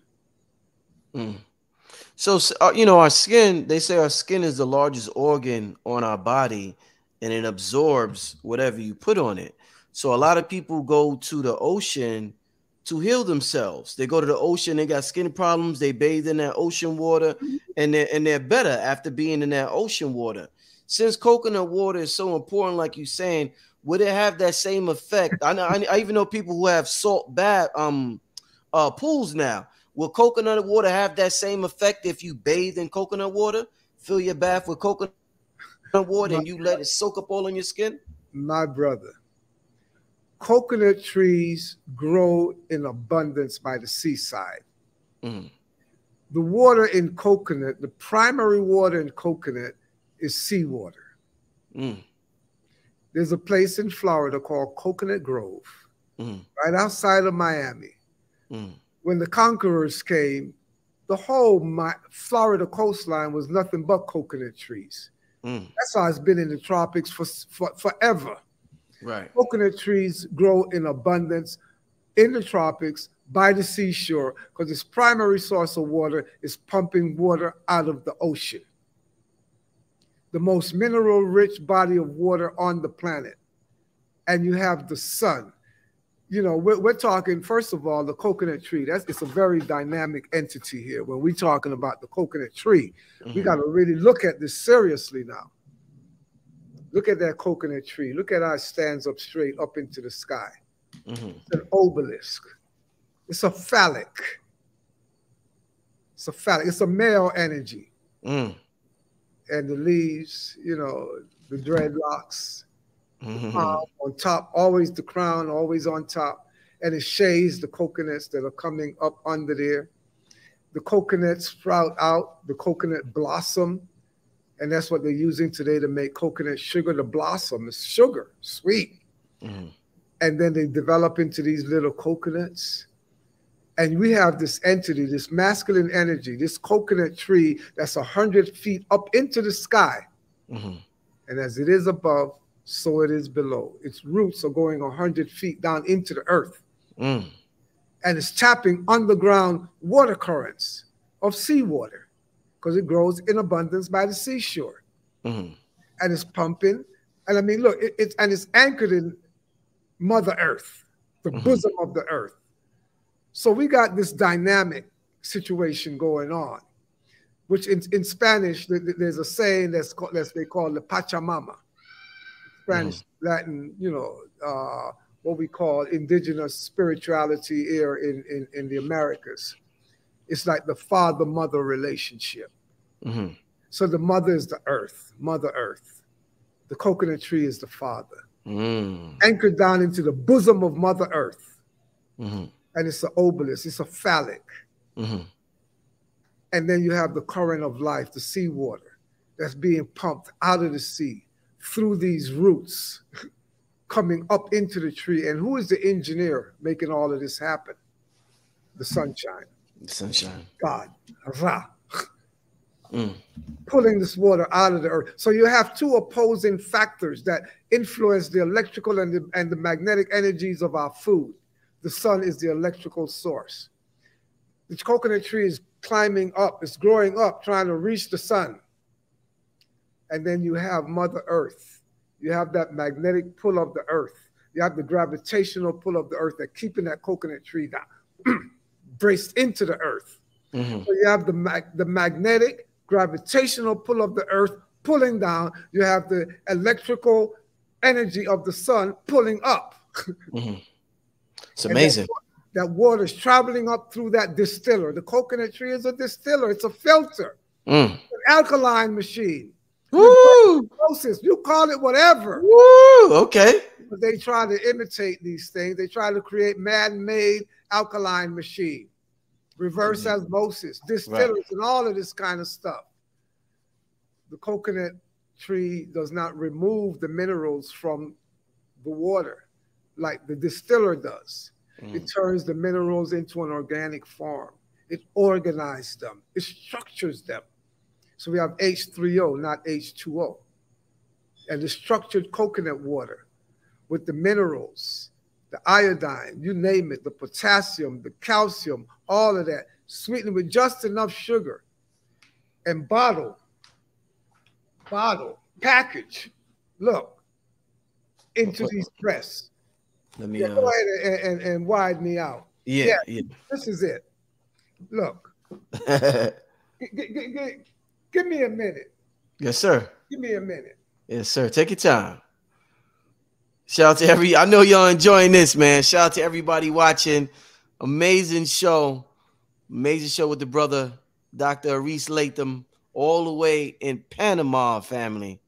Mm. So, you know, our skin, they say our skin is the largest organ on our body, and it absorbs whatever you put on it. So a lot of people go to the ocean to heal themselves. They go to the ocean, they got skin problems, they bathe in that ocean water, and they're better after being in that ocean water. Since coconut water is so important, like you're saying, would it have that same effect? I even know people who have salt bath pools now. Will coconut water have that same effect if you bathe in coconut water? Fill your bath with coconut water and you let it soak up all on your skin? My brother, coconut trees grow in abundance by the seaside. Mm. The water in coconut, the primary water in coconut is seawater. Mm. There's a place in Florida called Coconut Grove, right outside of Miami. Mm. When the conquerors came, the whole Florida coastline was nothing but coconut trees. Mm. That's how it's been in the tropics for forever. Right. Coconut trees grow in abundance in the tropics by the seashore because its primary source of water is pumping water out of the ocean. The most mineral-rich body of water on the planet. And you have the sun. You know, we're talking, first of all, the coconut tree. It's a very dynamic entity here. When we're talking about the coconut tree, we got to really look at this seriously now. Look at that coconut tree. Look at how it stands up straight up into the sky. It's an obelisk. It's a phallic. It's a phallic. It's a male energy. Mm. And the leaves, you know, the dreadlocks, Mm-hmm. on top, always the crown, always on top. And it shades the coconuts that are coming up under there. The coconuts sprout out, the coconut blossom. And that's what they're using today to make coconut sugar. The blossom is sugar, sweet. Mm-hmm. And then they develop into these little coconuts. And we have this entity, this masculine energy, this coconut tree that's 100 feet up into the sky. Mm-hmm. And as it is above, so it is below. Its roots are going 100 feet down into the earth. Mm. And it's tapping underground water currents of seawater because it grows in abundance by the seashore. Mm-hmm. And it's pumping. And I mean, look, it's anchored in Mother Earth, the Mm-hmm. bosom of the earth. So we got this dynamic situation going on, which in Spanish, there's a saying that's they call the Pachamama. Spanish, Mm-hmm. Latin, you know, what we call indigenous spirituality here in the Americas. It's like the father-mother relationship. Mm-hmm. So the mother is the earth, Mother Earth. The coconut tree is the father. Mm. Anchored down into the bosom of Mother Earth. Mm-hmm. And it's an obelisk, it's a phallic. Mm-hmm. And then you have the current of life, the seawater that's being pumped out of the sea through these roots coming up into the tree. And who is the engineer making all of this happen? The sunshine. The sunshine. God, Ra. Mm. Pulling this water out of the earth. So you have two opposing factors that influence the electrical and the magnetic energies of our food. The sun is the electrical source. The coconut tree is climbing up, it's growing up, trying to reach the sun. And then you have Mother Earth. You have that magnetic pull of the earth. You have the gravitational pull of the earth that keeping that coconut tree down, braced into the earth. Mm-hmm. So you have the magnetic gravitational pull of the earth pulling down. You have the electrical energy of the sun pulling up. Mm-hmm. It's amazing. That water is traveling up through that distiller. The coconut tree is a distiller. It's a filter. Mm. An alkaline machine. Woo! You call it whatever. Woo! Okay. But they try to imitate these things. They try to create man-made alkaline machine. Reverse osmosis, distillers, right, and all of this kind of stuff. The coconut tree does not remove the minerals from the water like the distiller does. Mm. It turns the minerals into an organic form. It organizes them. It structures them. So we have H3O, not H2O. And the structured coconut water with the minerals, the iodine, you name it, the potassium, the calcium, all of that, sweetened with just enough sugar and bottle, package, look, into these breasts. Let me go ahead and widen me out. Yeah. This is it. Look. Give me a minute. Yes, sir. Give me a minute. Yes, sir. Take your time. Shout out to I know y'all enjoying this, man. Shout out to everybody watching. Amazing show. Amazing show with the brother, Dr. Aris Latham, all the way in Panama, family.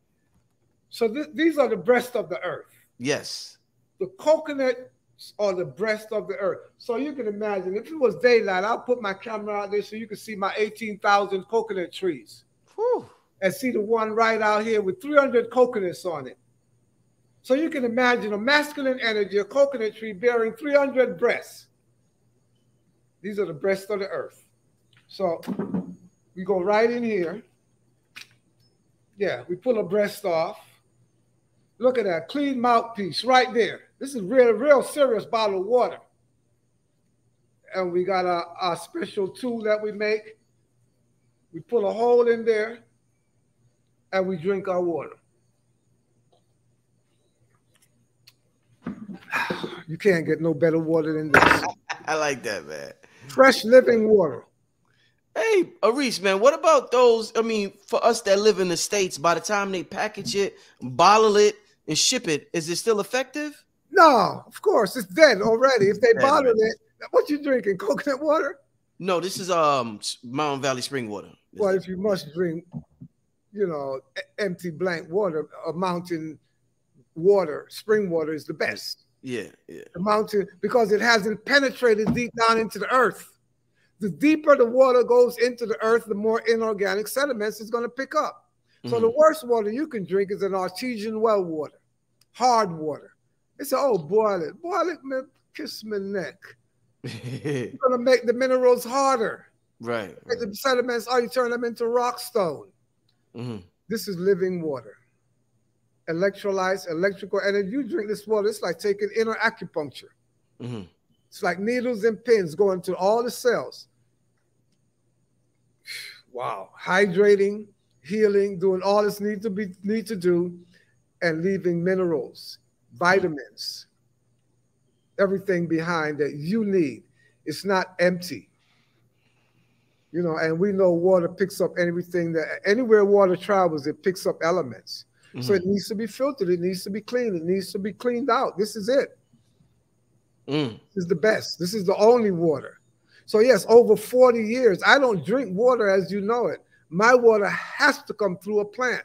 So these are the breast of the earth. Yes. The coconuts are the breast of the earth. So you can imagine, if it was daylight, I'll put my camera out there so you can see my 18,000 coconut trees. Whew. And see the one right out here with 300 coconuts on it. So you can imagine a masculine energy, a coconut tree bearing 300 breasts. These are the breasts of the earth. So we go right in here. Yeah, we pull a breast off. Look at that clean mouthpiece right there. This is real serious bottle of water. And we got our special tool that we make. We pull a hole in there and we drink our water. You can't get no better water than this. I like that, man. Fresh living water. Hey, Aris, man, what about those? I mean, for us that live in the States, by the time they package it, bottle it, and ship it, is it still effective? No, of course, it's dead already. If they bottle it, What you drinking? Coconut water? No, this is Mountain Valley spring water. Well, if you must drink, you know, empty blank water, a mountain water, spring water is the best. Yeah, yeah. The mountain, because it hasn't penetrated deep down into the earth. The deeper the water goes into the earth, the more inorganic sediments it's going to pick up. So the worst water you can drink is an artesian well water, hard water. They say, oh, boil it, man, kiss my neck. You're going to make the minerals harder. Right. The sediments, you turn them into rock stone. This is living water. Electrolytes, electrical, and if you drink this water, it's like taking inner acupuncture. It's like needles and pins going to all the cells. Wow. Hydrating, healing, doing all this need to do, and leaving minerals, vitamins, everything behind that you need. It's not empty. You know, and we know water picks up everything that anywhere water travels, it picks up elements. So it needs to be filtered. It needs to be cleaned. It needs to be cleaned out. This is it. This is the best. This is the only water. So yes, over 40 years, I don't drink water as you know it. My water has to come through a plant.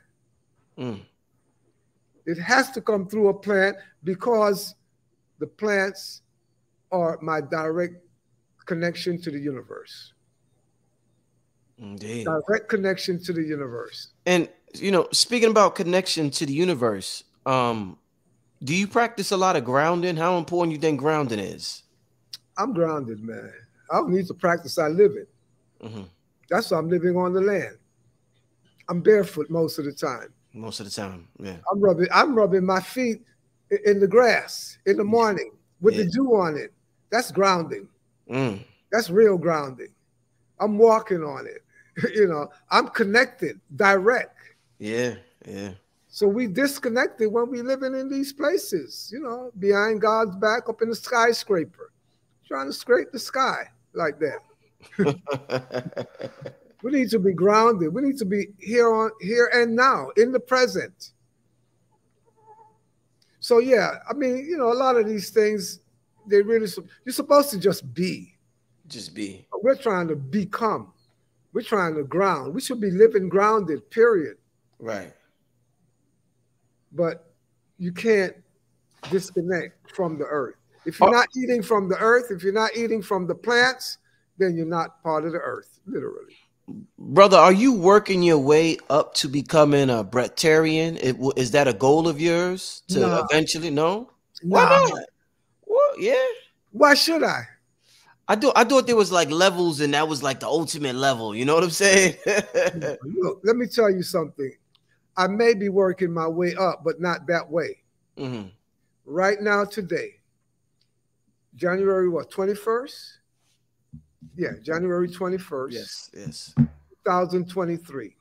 It has to come through a plant because the plants are my direct connection to the universe. Indeed. Direct connection to the universe. And, you know, speaking about connection to the universe, do you practice a lot of grounding? How important you think grounding is? I'm grounded, man. I don't need to practice. I live it. That's why I'm living on the land. I'm barefoot most of the time. Most of the time, yeah. I'm rubbing my feet in the grass in the morning with the dew on it. That's grounding. That's real grounding. I'm walking on it. You know, I'm connected, direct. Yeah, yeah. So we disconnected when we living in these places, you know, behind God's back up in the skyscraper, trying to scrape the sky like that. We need to be grounded. We need to be here and now, in the present. So yeah, I mean, you know, a lot of these things, you're supposed to just be. Just be. We're trying to become. We're trying to ground. We should be living grounded, period. Right. But you can't disconnect from the earth. If you're not eating from the earth, if you're not eating from the plants, then you're not part of the earth, literally. Brother, are you working your way up to becoming a breatharian? Is that a goal of yours to eventually? No? Why not? Well, yeah. Why should I? I thought there was like levels and that was like the ultimate level. You know what I'm saying? Look, let me tell you something. I may be working my way up, but not that way. Right now, today, January what, 21st? Yeah, January 21st. Yes, yes. 2023.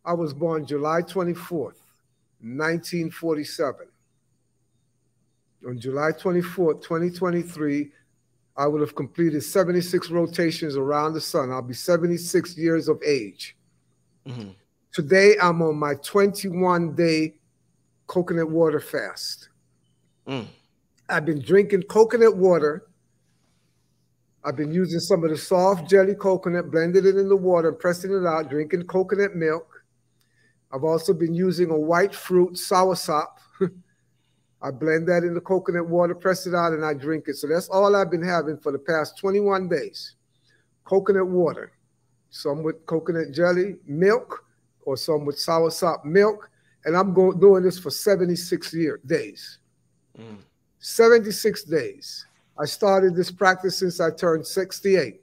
I was born July 24th, 1947. On July 24th, 2023, I would have completed 76 rotations around the sun. I'll be 76 years of age. Today, I'm on my 21-day coconut water fast. I've been drinking coconut water. I've been using some of the soft jelly coconut, blended it in the water, pressing it out, drinking coconut milk. I've also been using a white fruit soursop. I blend that in the coconut water, press it out, and I drink it. So that's all I've been having for the past 21 days. Coconut water, some with coconut jelly, milk, or some with soursop milk. And I'm doing this for 76 days. 76 days. I started this practice since I turned 68.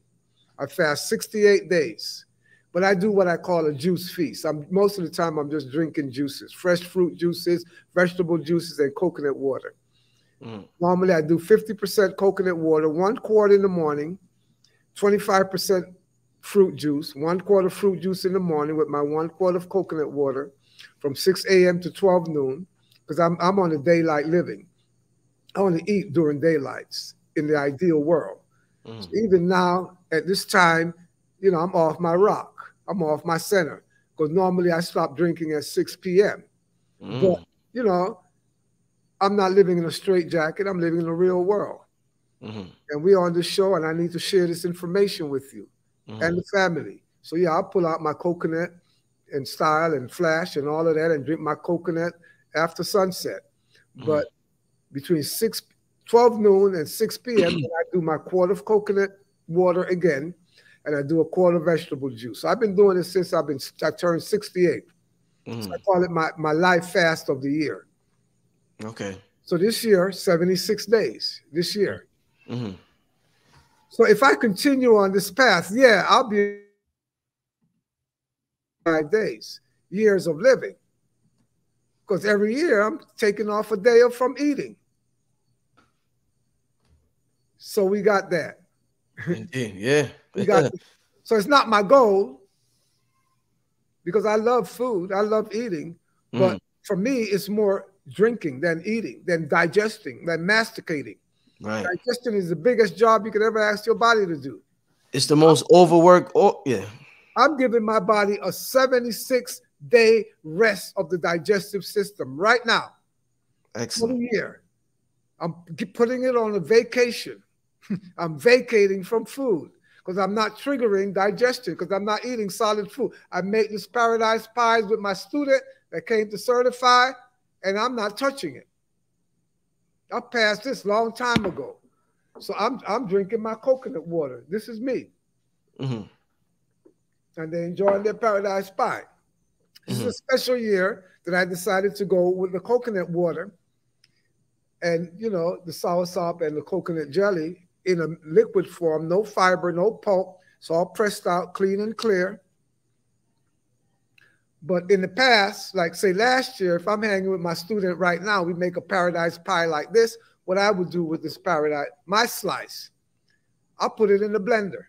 I fast 68 days. But I do what I call a juice feast. Most of the time, I'm just drinking juices, fresh fruit juices, vegetable juices, and coconut water. Normally, I do 50% coconut water, 1 quart in the morning, 25% fruit juice, 1 quart of fruit juice in the morning with my 1 quart of coconut water from 6 a.m. to 12 noon, because I'm on a daylight living. I only eat during daylights in the ideal world. So even now, at this time, you know, I'm off my rock. I'm off my center, because normally I stop drinking at 6 p.m. But, you know, I'm not living in a straitjacket. I'm living in the real world. And we're on the show, and I need to share this information with you and the family. So yeah, I'll pull out my coconut and style and flash and all of that and drink my coconut after sunset. But between 12 noon and 6 p.m., I do my quart of coconut water again, and I do a quart of vegetable juice. So I've been doing this since I turned 68. So I call it my life fast of the year. Okay. So this year, 76 days this year. So if I continue on this path, yeah, I'll be 5 days, years of living. Because every year I'm taking off a day from eating. So we got that. Indeed, yeah. We got so it's not my goal because I love food, I love eating, but for me it's more drinking than eating, than digesting, than masticating. Right. Digestion is the biggest job you could ever ask your body to do. It's the most overworked. Yeah. I'm giving my body a 76-day rest of the digestive system right now. Excellent. For a year. I'm putting it on a vacation. I'm vacating from food because I'm not triggering digestion because I'm not eating solid food. I make this paradise pies with my student that came to certify, and I'm not touching it. I passed this long time ago. So I'm drinking my coconut water. This is me. And they're enjoying their paradise pie. This is a special year that I decided to go with the coconut water and, you know, the soursop and the coconut jelly in a liquid form, no fiber, no pulp. It's all pressed out, clean and clear. But in the past, like say last year, if I'm hanging with my student right now, we make a paradise pie like this. What I would do with this paradise, my slice, I'll put it in the blender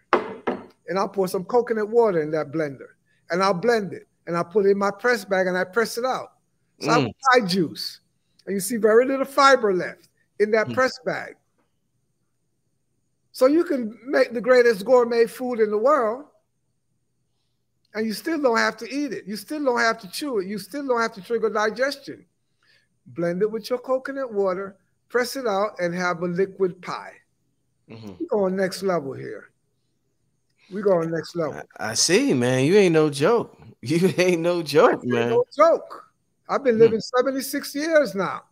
and I'll pour some coconut water in that blender and I'll blend it and I'll put it in my press bag and I press it out. So I have pie juice and you see very little fiber left in that press bag. So you can make the greatest gourmet food in the world and you still don't have to eat it. You still don't have to chew it. You still don't have to trigger digestion. Blend it with your coconut water, press it out, and have a liquid pie. We're going next level here. We're going next level. I see, man. You ain't no joke. You ain't no joke, man. No joke. I've been living 76 years now.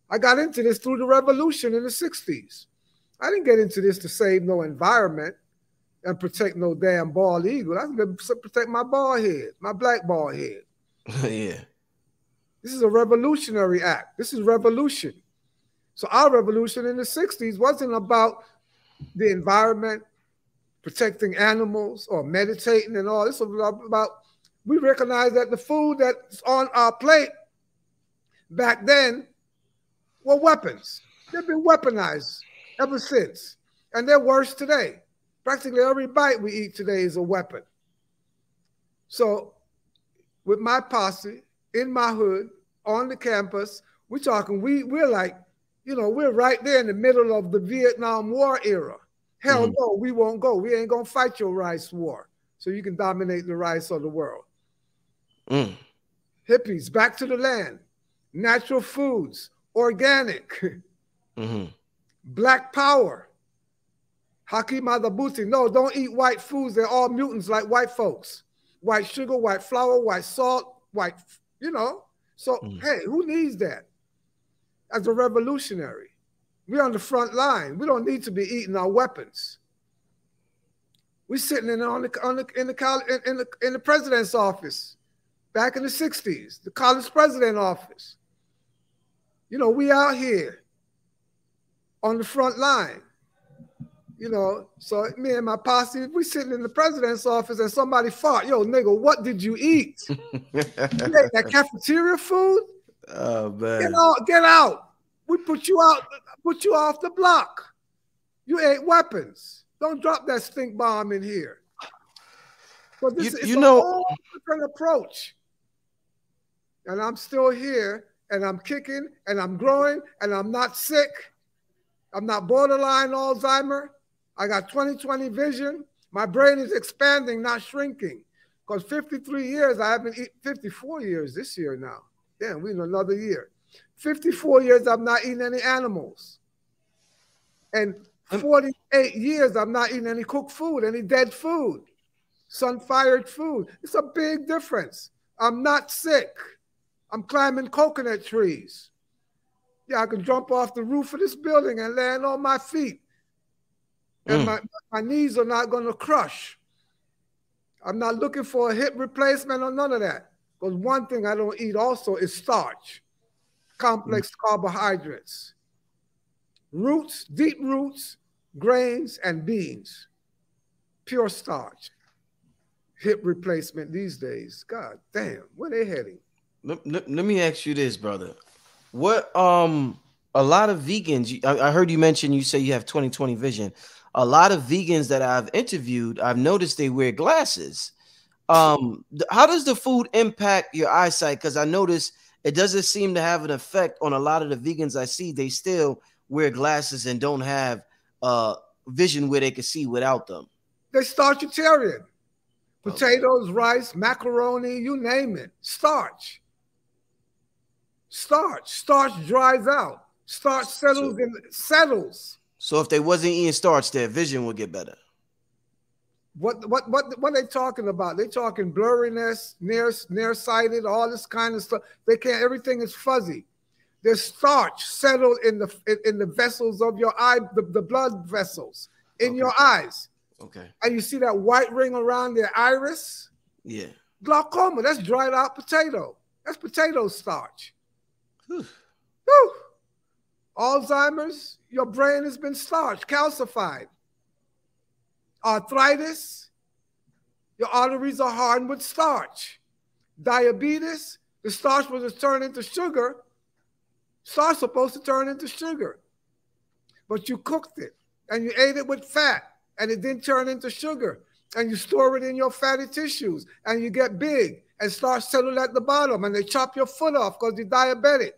I got into this through the revolution in the 60s. I didn't get into this to save no environment and protect no damn bald eagle. I can protect my bald head, my black bald head. Yeah. This is a revolutionary act. This is revolution. So our revolution in the 60s wasn't about the environment, protecting animals or meditating and all. This was about, we recognize that the food that's on our plate back then were weapons. They've been weaponized ever since. And they're worse today. Practically every bite we eat today is a weapon. So with my posse, in my hood, on the campus, we're talking, we're like, you know, we're right there in the middle of the Vietnam War era. Hell no, we won't go. We ain't going to fight your rice war so you can dominate the rice of the world. Hippies, back to the land. Natural foods, organic. Black power. Haki Madabuti. No, don't eat white foods. They're all mutants like white folks. White sugar, white flour, white salt, white, you know. So, hey, who needs that? As a revolutionary, we're on the front line. We don't need to be eating our weapons. We're sitting in the president's office back in the 60s, the college president office. You know, we out here on the front line. You know, so me and my posse, we sitting in the president's office and somebody fought. Yo, nigga, what did you eat? You ate that cafeteria food? Oh, man. Get out. We put you out, put you off the block. You ate weapons. Don't drop that stink bomb in here. But this is a whole different approach. And I'm still here and I'm kicking and I'm growing and I'm not sick. I'm not borderline Alzheimer. I got 20/20 vision. My brain is expanding, not shrinking. Because 53 years, I haven't eaten, 54 years this year now. Damn, we in another year. 54 years, I'm not eating any animals. And 48 years, I'm not eating any cooked food, any dead food, sun-fired food. It's a big difference. I'm not sick. I'm climbing coconut trees. Yeah, I can jump off the roof of this building and land on my feet. And my knees are not going to crush. I'm not looking for a hip replacement or none of that. Because one thing I don't eat also is starch, complex carbohydrates, roots, deep roots, grains, and beans. Pure starch. Hip replacement these days. God damn, where they heading? Let me ask you this, brother. What a lot of vegans, I heard you mention, you say you have 20/20 vision. A lot of vegans that I've interviewed, I've noticed they wear glasses. How does the food impact your eyesight? Because I notice it doesn't seem to have an effect on a lot of the vegans I see. They still wear glasses and don't have vision where they can see without them. They starchitarian. Potatoes, rice, macaroni, you name it. Starch. Starch dries out. Starch settles. So if they wasn't eating starch, their vision would get better. What are they talking about? They talking blurriness, nearsighted, all this kind of stuff. They can't. Everything is fuzzy. There's starch settled in the vessels of your eye, the blood vessels in your eyes. Okay. And you see that white ring around their iris? Yeah. Glaucoma. That's dried out potato. That's potato starch. Whew. Whew. Alzheimer's, your brain has been starched, calcified. Arthritis, your arteries are hardened with starch. Diabetes, the starch was turned into sugar. Starch supposed to turn into sugar. But you cooked it and you ate it with fat and it didn't turn into sugar. And you store it in your fatty tissues and you get big and starch settle at the bottom and they chop your foot off because you're diabetic.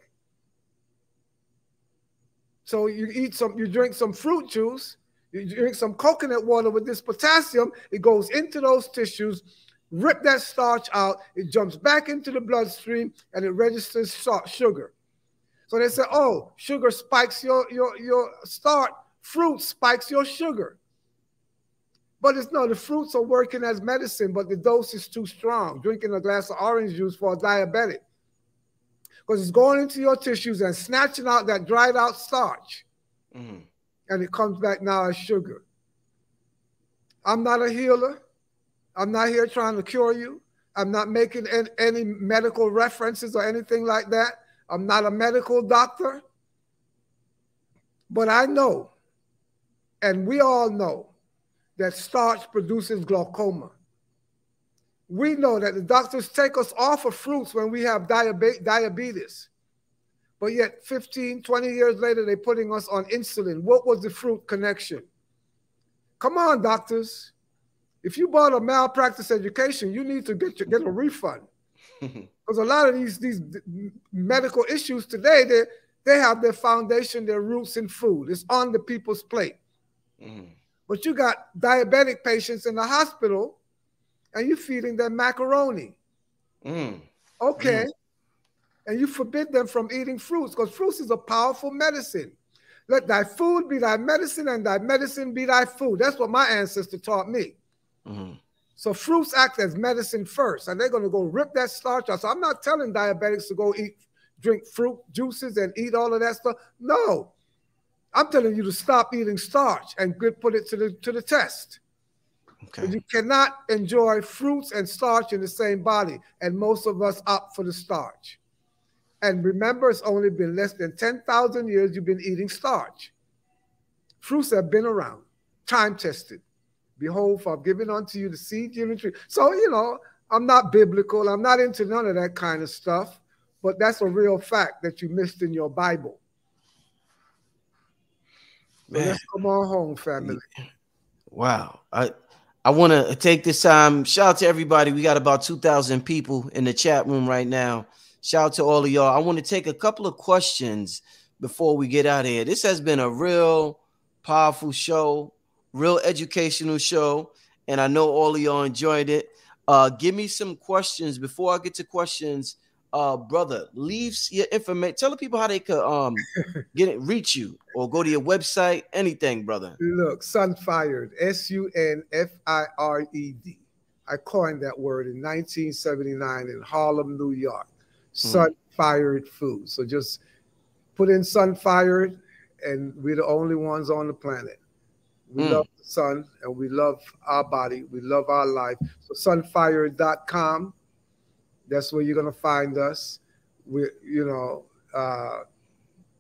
So you drink some fruit juice, you drink some coconut water with this potassium, it goes into those tissues, rip that starch out, it jumps back into the bloodstream, and it registers sugar. So they say, oh, sugar spikes your starch, fruit spikes your sugar. But it's no, the fruits are working as medicine, but the dose is too strong. Drinking a glass of orange juice for a diabetic. Because it's going into your tissues and snatching out that dried out starch. And it comes back now as sugar. I'm not a healer. I'm not here trying to cure you. I'm not making any medical references or anything like that. I'm not a medical doctor. But I know, and we all know, that starch produces glaucoma. We know that the doctors take us off of fruits when we have diabetes. But yet 15, 20 years later, they're putting us on insulin. What was the fruit connection? Come on, doctors. If you bought a malpractice education, you need to get a refund. Because a lot of these medical issues today, they have their foundation, their roots in food. It's on the people's plate. But you got diabetic patients in the hospital and you're feeding them macaroni. Okay. And you forbid them from eating fruits because fruits is a powerful medicine. Let thy food be thy medicine and thy medicine be thy food. That's what my ancestor taught me. So fruits act as medicine first, and they're going to go rip that starch out. So I'm not telling diabetics to go drink fruit juices and eat all of that stuff. No. I'm telling you to stop eating starch and put it to the test. Okay. You cannot enjoy fruits and starch in the same body, and most of us opt for the starch. And remember, it's only been less than 10,000 years you've been eating starch. Fruits have been around, time-tested. Behold, for I've given unto you the seed yielding tree. So, you know, I'm not biblical. I'm not into none of that kind of stuff, but that's a real fact that you missed in your Bible. So let's come on home, family. Wow. I want to take this time. Shout out to everybody. We got about 2,000 people in the chat room right now. Shout out to all of y'all. I want to take a couple of questions before we get out of here. This has been a real powerful show, real educational show, and I know all of y'all enjoyed it. Give me some questions. Before I get to questions, Brother, leave your information. Tell the people how they could reach you or go to your website, anything, brother. Look, Sunfired, SUNFIRED. I coined that word in 1979 in Harlem, New York. Sun-fired food. So just put in Sun-fired, and we're the only ones on the planet. We love the sun, and we love our body. We love our life. So sunfired.com. That's where you're going to find us. We,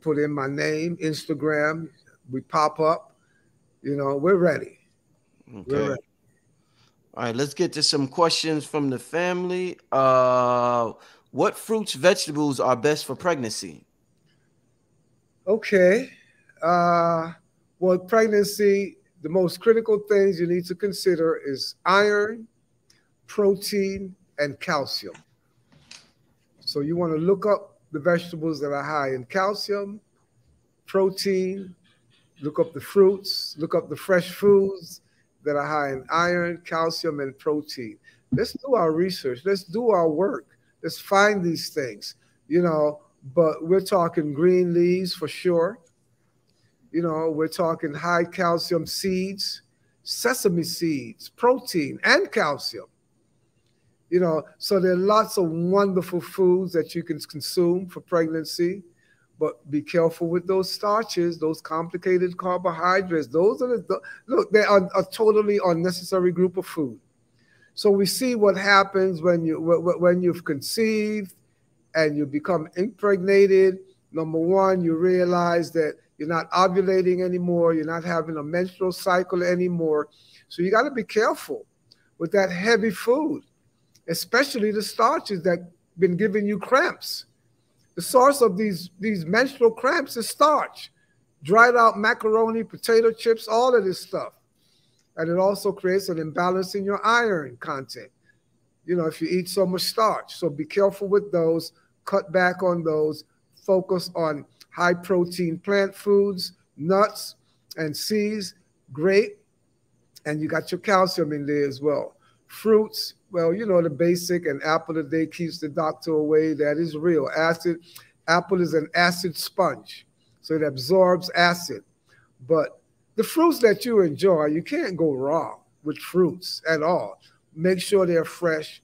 put in my name, Instagram. We pop up. We're ready. Okay. We're ready. All right, let's get to some questions from the family. What fruits, vegetables are best for pregnancy? Okay. Well, pregnancy, the most critical things you need to consider is iron, protein, and calcium. So you want to look up the vegetables that are high in calcium, protein, look up the fruits, look up the fresh foods that are high in iron, calcium, and protein. Let's do our research. Let's do our work. Let's find these things, but we're talking green leaves for sure. We're talking high calcium seeds, sesame seeds, protein, and calcium. So there are lots of wonderful foods that you can consume for pregnancy, but be careful with those starches, those complicated carbohydrates. Those are look, they are a totally unnecessary group of food. So we see what happens when you've conceived and you become impregnated. Number one, you realize that you're not ovulating anymore. You're not having a menstrual cycle anymore. So you got to be careful with that heavy food, especially the starches that been giving you cramps. The source of these menstrual cramps is starch, dried out macaroni, potato chips, all of this stuff. And it also creates an imbalance in your iron content, if you eat so much starch. So be careful with those, cut back on those, focus on high protein plant foods, nuts and seeds, great. And you got your calcium in there as well. Fruits, well, the basic, an apple a day keeps the doctor away. That is real. Apple is an acid sponge, so it absorbs acid. But the fruits that you enjoy, you can't go wrong with fruits at all. Make sure they're fresh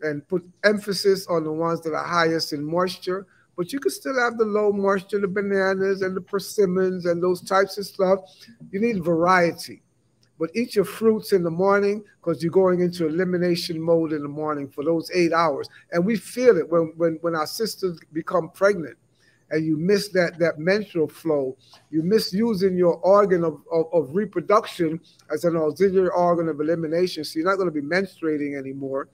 and put emphasis on the ones that are highest in moisture. But you can still have the low moisture, the bananas and the persimmons and those types of stuff. You need variety. But eat your fruits in the morning because you're going into elimination mode in the morning for those 8 hours. And we feel it when our sisters become pregnant and you miss that menstrual flow. You miss using your organ of reproduction as an auxiliary organ of elimination. So you're not going to be menstruating anymore.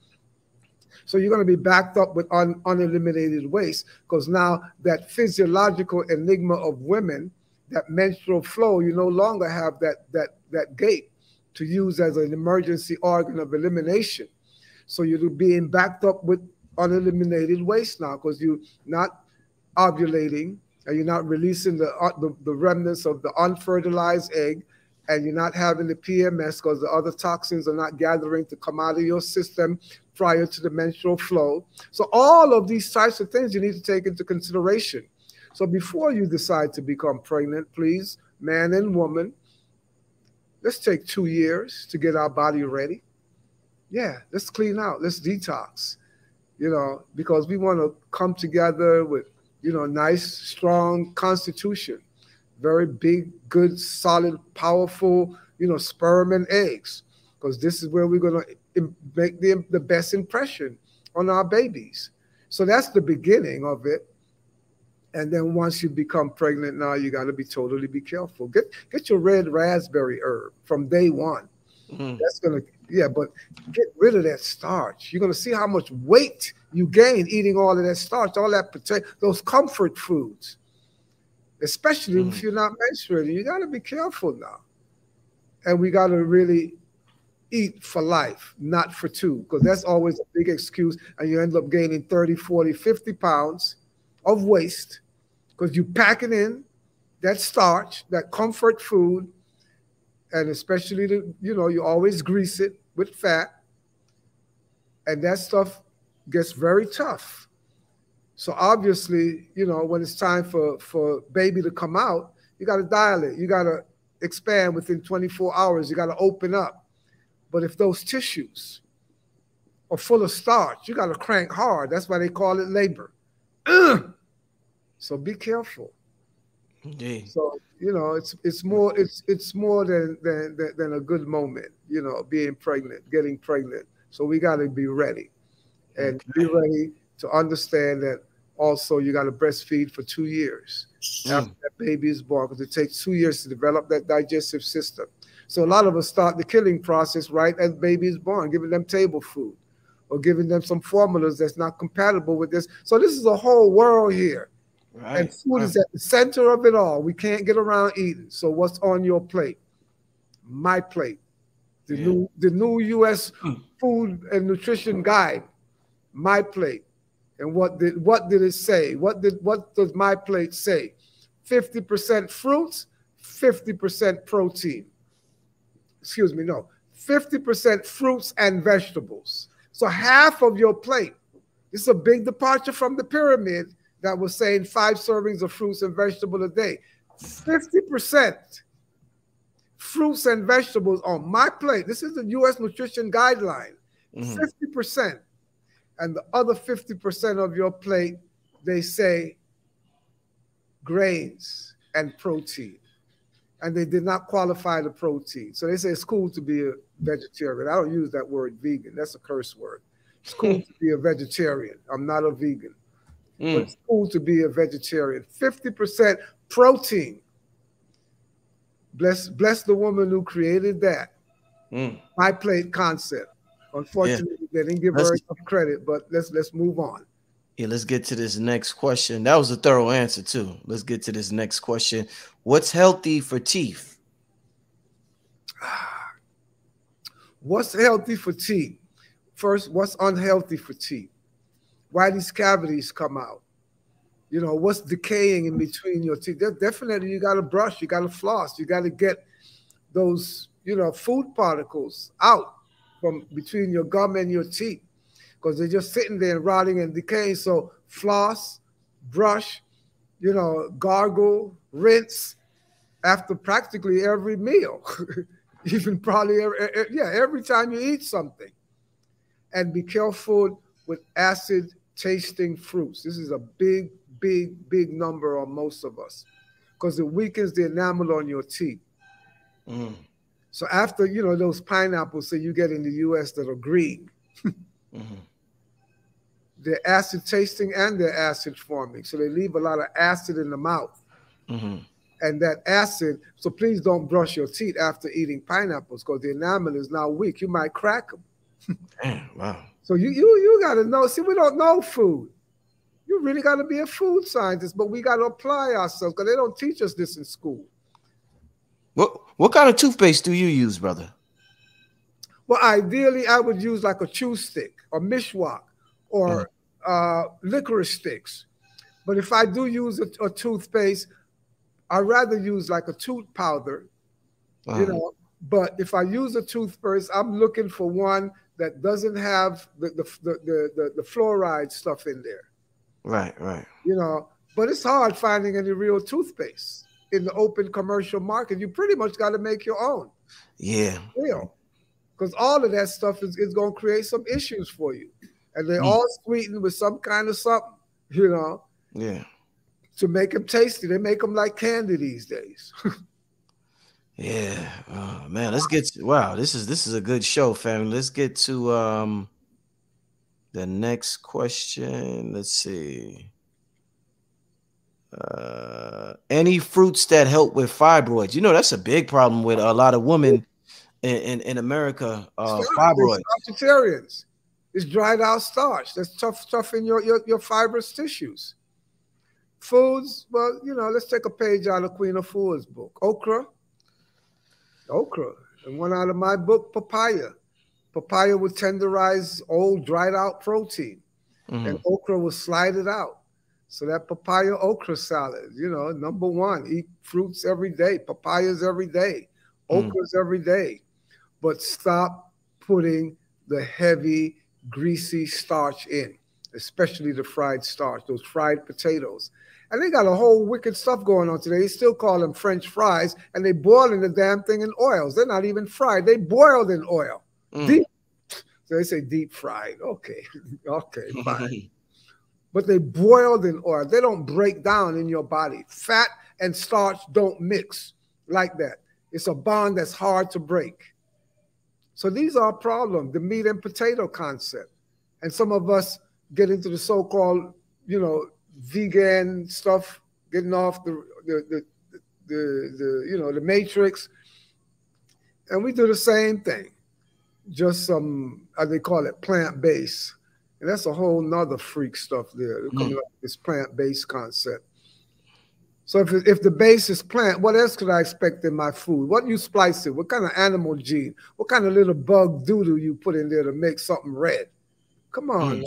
So you're going to be backed up with uneliminated waste because now that physiological enigma of women, that menstrual flow, you no longer have that gate to use as an emergency organ of elimination. So you're being backed up with uneliminated waste now because you're not ovulating and you're not releasing the remnants of the unfertilized egg, and you're not having the PMS because the other toxins are not gathering to come out of your system prior to the menstrual flow. So all of these types of things you need to take into consideration. So before you decide to become pregnant, please, man and woman, let's take 2 years to get our body ready. Yeah, let's clean out, let's detox, because we want to come together with, nice, strong constitution, very big, good, solid, powerful, sperm and eggs, because this is where we're going to make the best impression on our babies. So that's the beginning of it. And then once you become pregnant, now you got to totally be careful. Get your red raspberry herb from day one. That's going to, but get rid of that starch. You're going to see how much weight you gain eating all of that starch, all that potato, those comfort foods, especially if you're not menstruating. You got to be careful now. And we got to really eat for life, not for two, because that's always a big excuse. And you end up gaining 30, 40, 50 pounds of waste because you packing in that starch, that comfort food, and especially you always grease it with fat, and that stuff gets very tough. So obviously, you know, when it's time for baby to come out, you got to dilate. You got to expand within 24 hours. You got to open up. But if those tissues are full of starch, you got to crank hard. That's why they call it labor. So be careful. Indeed. So, you know, it's more than a good moment, you know, being pregnant, getting pregnant. So we got to be ready and be ready to understand that also you got to breastfeed for 2 years after that baby is born, because it takes 2 years to develop that digestive system. So a lot of us start the killing process right as baby is born, giving them table food or giving them some formulas that's not compatible with this. So this is a whole world here. Right. And food is at the center of it all. We can't get around eating. So what's on your plate? My plate. The new U.S. Food and Nutrition Guide. My plate. And what did it say? What does my plate say? 50% fruits, 50% protein. Excuse me, no. 50% fruits and vegetables. So half of your plate. This is a big departure from the pyramid that was saying 5 servings of fruits and vegetables a day. 50% fruits and vegetables on my plate. This is the U.S. Nutrition Guideline. 50%. And the other 50% of your plate, they say grains and protein. And they did not qualify the protein. So they say it's cool to be a vegetarian. I don't use that word vegan. That's a curse word. It's cool to be a vegetarian. I'm not a vegan. But it's cool to be a vegetarian. 50% protein. Bless the woman who created that. My plate concept. Unfortunately, they didn't give her enough credit, but let's move on. Yeah, let's get to this next question. That was a thorough answer too. Let's get to this next question. What's healthy for teeth? What's healthy for teeth? First, what's unhealthy for teeth? Why these cavities come out? You know, what's decaying in between your teeth? Definitely, you got to brush, you got to floss, you got to get those, you know, food particles out from between your gum and your teeth, because they're just sitting there and rotting and decaying. So floss, brush, you know, gargle, rinse after practically every meal, even probably every time you eat something. And be careful with acid tasting fruits. This is a big number on most of us, because it weakens the enamel on your teeth. So after, you know, those pineapples that you get in the U.S. that are green, they're acid tasting and they're acid forming. So they leave a lot of acid in the mouth. And that acid, so please don't brush your teeth after eating pineapples, because the enamel is now weak. You might crack them. Damn, wow. So you got to know. See, we don't know food. You really got to be a food scientist, but we got to apply ourselves, because they don't teach us this in school. What kind of toothpaste do you use, brother? Well, ideally, I would use like a chew stick or mishwak or licorice sticks. But if I do use a toothpaste, I'd rather use like a tooth powder, you know. But if I use a toothpaste, I'm looking for one that doesn't have the fluoride stuff in there. Right. You know, but it's hard finding any real toothpaste in the open commercial market. You pretty much got to make your own. Yeah. Real. Because all of that stuff is going to create some issues for you. And they're all sweetened with some kind of something, you know. Yeah. To make them tasty. They make them like candy these days. Yeah. Man, let's get to, wow, this is a good show, family. Let's get to the next question. Let's see. Any fruits that help with fibroids? You know, that's a big problem with a lot of women in America. Fibroids. Starchitarians. It's dried out starch. That's tough in your fibrous tissues. Foods, well, you know, let's take a page out of Queen of Foods book. Okra, and one out of my book, papaya. Papaya would tenderize old dried out protein, and okra will slide it out. So that papaya okra salad, you know, number one, eat fruits every day, papayas every day, okras every day, but stop putting the heavy, greasy starch in. especially the fried starch, those fried potatoes. And they got a whole wicked stuff going on today. They still call them French fries, and they boiling the damn thing in oils. They're not even fried. They boiled in oil. Deep. So they say deep fried. Okay. Okay, fine. But they boiled in oil. They don't break down in your body. Fat and starch don't mix like that. It's a bond that's hard to break. So these are problems, the meat and potato concept. And some of us get into the so-called, you know, vegan stuff, getting off the you know, the matrix. And we do the same thing. Just some, as they call it, plant-based. And that's a whole nother freak stuff there. They're coming up with this plant-based concept. So if the base is plant, what else could I expect in my food? What you splice it? What kind of animal gene? What kind of little bug doodle you put in there to make something red? Come on.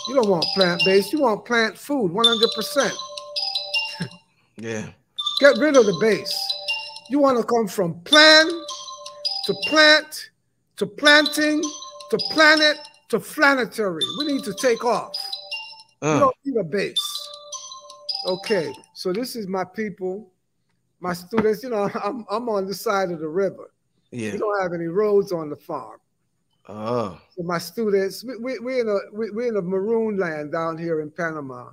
You don't want plant-based. You want plant food, 100%. Yeah. Get rid of the base. You want to come from plan to plant to planting to planet to planetary. We need to take off. We don't need a base. Okay, so this is my people, my students. You know, I'm on the side of the river. Yeah. We don't have any roads on the farm. So my students, we're in a maroon land down here in Panama,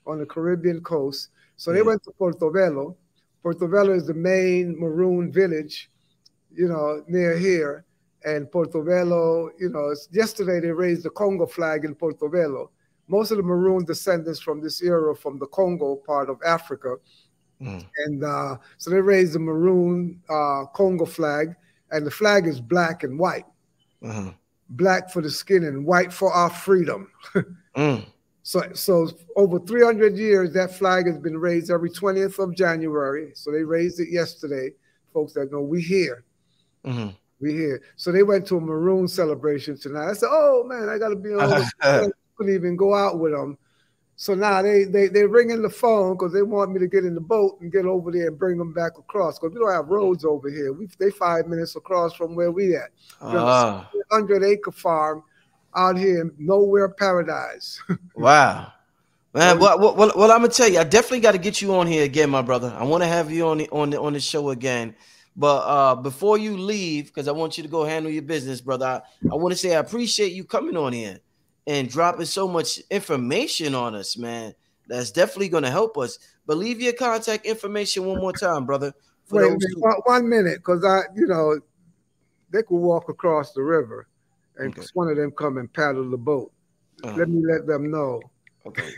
on the Caribbean coast. So they went to Portobello. Portobello is the main maroon village, you know, near here. And Portobello, you know, yesterday they raised the Congo flag in Portobello. Most of the maroon descendants from this era from the Congo part of Africa. And so they raised the maroon Congo flag, and the flag is black and white. Black for the skin and white for our freedom. So over 300 years, that flag has been raised every 20th of January. So they raised it yesterday. Folks that know we here. We here. So they went to a maroon celebration tonight. I said, oh man, I got to be on. Couldn't even go out with them. So now they ringing the phone because they want me to get in the boat and get over there and bring them back across, because we don't have roads over here. They 5 minutes across from where we at. 100-acre farm out here in nowhere paradise. Wow. Man, well, I'm gonna tell you, I definitely got to get you on here again, my brother. I want to have you on the show again. But before you leave, because I want you to go handle your business, brother, I want to say I appreciate you coming on here and dropping so much information on us, man. That's definitely going to help us. But leave your contact information one more time, brother. Wait a minute, 1 minute, because you know, they could walk across the river, and one of them come and paddle the boat. Let me let them know. Okay.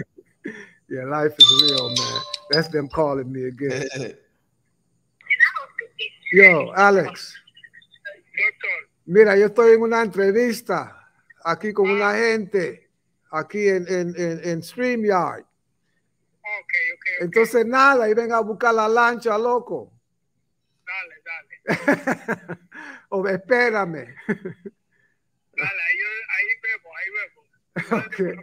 Yeah, life is real, man. That's them calling me again. Yo, Alex. Mira, yo estoy en una entrevista aquí con una gente, aquí en StreamYard. Okay. Entonces, nada, y venga a buscar la lancha, loco. Dale. O espérame. Dale, ahí vemos. Okay.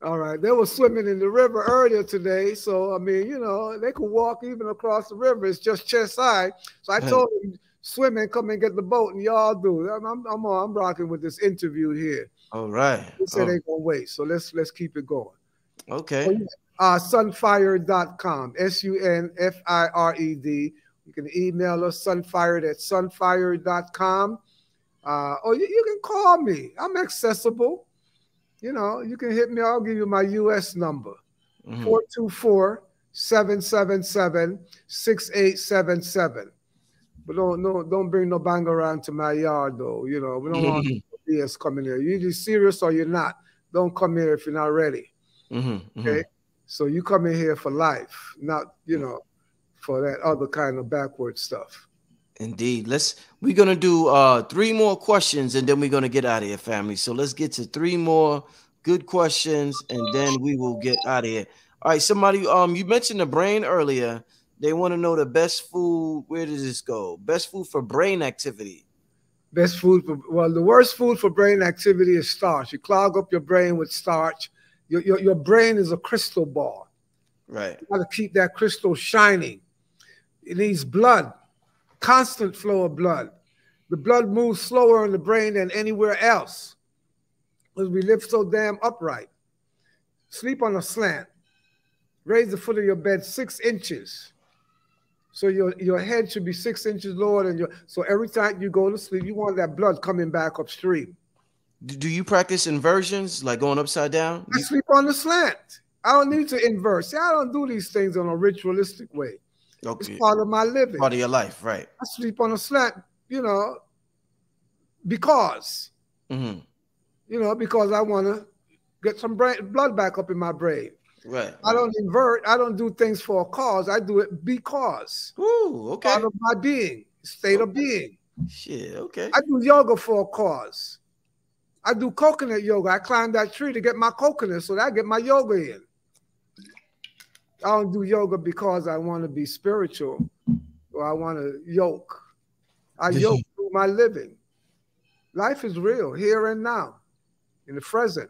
All right. They were swimming in the river earlier today. So, I mean, you know, they could walk even across the river. It's just chest high. So I told them, swim and come and get the boat, and y'all do. I'm rocking with this interview here. All right. They said they're going to wait. So let's keep it going. Okay. Sunfired.com. SUNFIRED. You can email us, sunfired@sunfired.com. Or you can call me. I'm accessible. You know, you can hit me. I'll give you my U.S. number, 424-777-6877. But don't bring no bang around to my yard, though. You know, we don't want BS coming here. You're either serious or you're not. Don't come here if you're not ready. Okay? So you come in here for life, not, you know, for that other kind of backward stuff. Indeed. We're going to do 3 more questions, and then we're going to get out of here, family. So let's get to 3 more good questions, and then we will get out of here. All right, somebody, you mentioned the brain earlier. They want to know the best food. Where does this go? Best food for brain activity. Best food well, the worst food for brain activity is starch. You clog up your brain with starch. Your brain is a crystal ball. Right. You got to keep that crystal shining. It needs blood. Constant flow of blood. The blood moves slower in the brain than anywhere else. Because we live so damn upright. Sleep on a slant. Raise the foot of your bed 6 inches. So your head should be 6 inches lower than so every time you go to sleep, you want that blood coming back upstream. Do you practice inversions, like going upside down? I sleep on the slant. I don't need to invert. See, I don't do these things in a ritualistic way. Okay. It's part of my living. Part of your life, right. I sleep on a slant, you know, because, you know, because I want to get some blood back up in my brain. Right. I don't invert. I don't do things for a cause. I do it because. Ooh, okay. Part of my being, state of being. Shit, okay. I do yoga for a cause. I do coconut yoga. I climb that tree to get my coconut so that I get my yoga in. I don't do yoga because I want to be spiritual or I want to yoke. I yoke through my living. Life is real, here and now, in the present.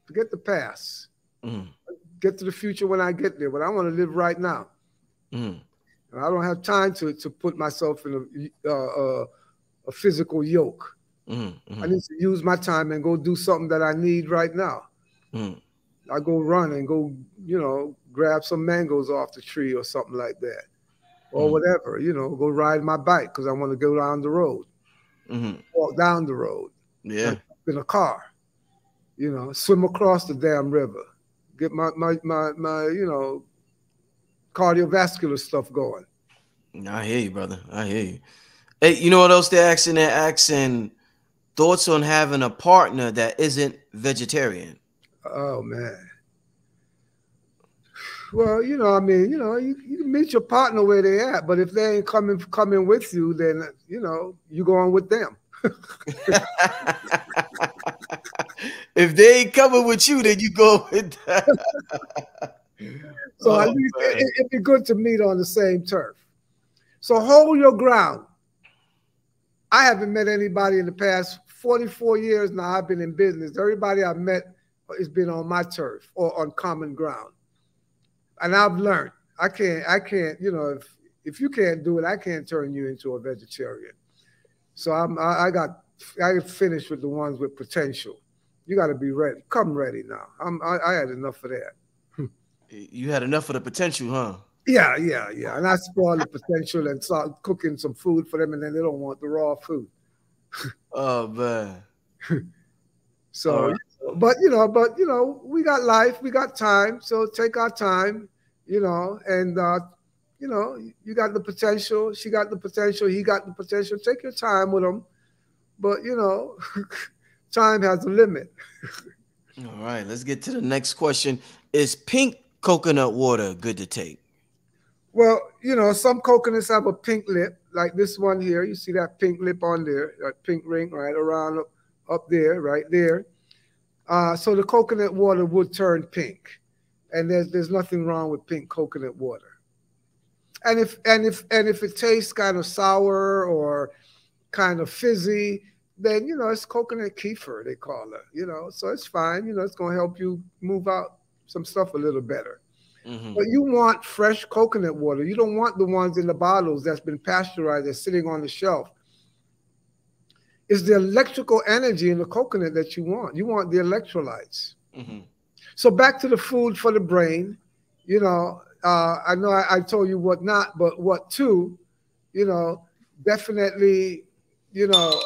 Forget the past. Get to the future when I get there, but I want to live right now. And I don't have time to put myself in a physical yoke. I need to use my time and go do something that I need right now. I go run and go, you know, grab some mangoes off the tree or something like that. Or whatever, you know, go ride my bike because I want to go down the road. Walk down the road. Yeah. In a car. You know, swim across the damn river. Get my you know, cardiovascular stuff going. I hear you, brother. I hear you. Hey, you know what else they're asking? They're asking thoughts on having a partner that isn't vegetarian. Oh, man. Well, you know, I mean, you know, you can meet your partner where they at, but if they ain't coming with you, then, you know, you go on with them. If they ain't coming with you, then you go with them. So at least it'd be good to meet on the same turf. So hold your ground. I haven't met anybody in the past 44 years now I've been in business. Everybody I've met has been on my turf or on common ground. And I've learned I can't, you know, if you can't do it, I can't turn you into a vegetarian. So I finished with the ones with potential. You got to be ready. Come ready now. I had enough of that. You had enough of the potential, huh? Yeah. And I spoiled the potential and started cooking some food for them, and then they don't want the raw food. Oh man. So, but you know, we got life, we got time. So take our time, you know, and you know, you got the potential, she got the potential, he got the potential. Take your time with them, but you know, time has a limit. All right, let's get to the next question. Is pink coconut water good to take? Well, you know, some coconuts have a pink lip, like this one here. You see that pink lip on there, that pink ring right around up there, right there. So the coconut water would turn pink, and there's nothing wrong with pink coconut water. And if it tastes kind of sour or kind of fizzy, then you know it's coconut kefir, they call it. You know, so it's fine. You know, it's gonna help you move out some stuff a little better. But you want fresh coconut water. You don't want the ones in the bottles that's been pasteurized, that's sitting on the shelf. It's the electrical energy in the coconut that you want. You want the electrolytes. So back to the food for the brain. You know, I know I told you what not, but what to. You know, definitely. You know,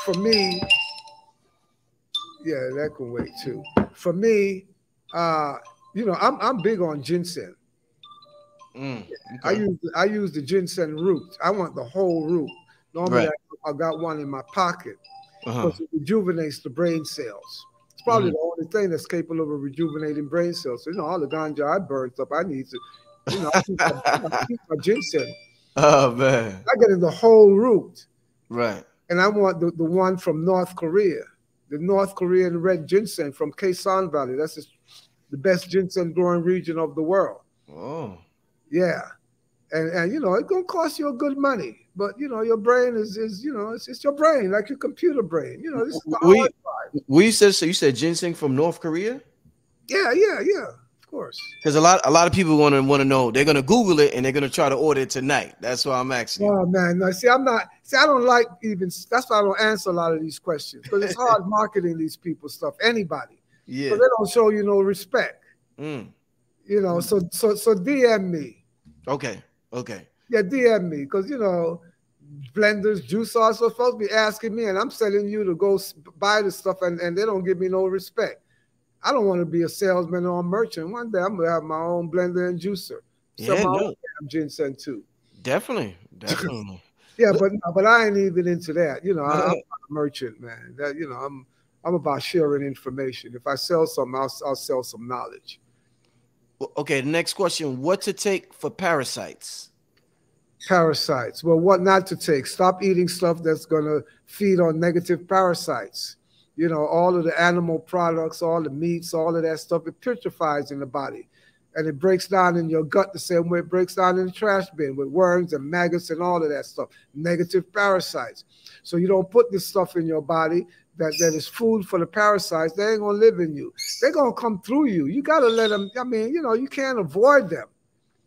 for me, yeah, that can wait too. For me, you know, I'm big on ginseng. Okay. I use the ginseng root. I want the whole root. Normally, I got one in my pocket because it rejuvenates the brain cells. It's probably the only thing that's capable of rejuvenating brain cells. So, you know, all the ganja I burnt up, I need to, you know, I keep my ginseng. Oh man, I get in the whole root. Right. And I want the one from North Korea, the North Korean red ginseng from Kaisan Valley. That's just the best ginseng growing region of the world. Oh. Yeah. And you know, it's gonna cost you a good money. But you know, your brain is you know, it's your brain, like your computer brain. You know, this is the hard part. You said ginseng from North Korea? Yeah. Of Of course. Because a lot of people want to know. They're gonna Google it and they're gonna try to order it tonight. That's why I'm asking. Oh man, no. See, I'm not. See, I don't like even. That's why I don't answer a lot of these questions because it's hard marketing these people stuff. Anybody. Yeah. So they don't show you no respect. Mm. You know. So DM me. Okay. Okay. Yeah, DM me because you know, blenders, juice are supposed to be asking me, and I'm telling you to go buy the stuff, and they don't give me no respect. I don't want to be a salesman or a merchant. One day I'm gonna have my own blender and juicer. Sell my own ginseng too. Definitely. Yeah, but I ain't even into that. You know, I'm not a merchant, man. That you know, I'm about sharing information. If I sell something, I'll sell some knowledge. Okay, the next question: what to take for parasites? Parasites. Well, what not to take? Stop eating stuff that's gonna feed on negative parasites. You know, all of the animal products, all the meats, all of that stuff, it putrefies in the body. And it breaks down in your gut the same way it breaks down in the trash bin with worms and maggots and all of that stuff. Negative parasites. So you don't put this stuff in your body that is food for the parasites. They ain't going to live in you. They're going to come through you. You got to let them, I mean, you know, you can't avoid them.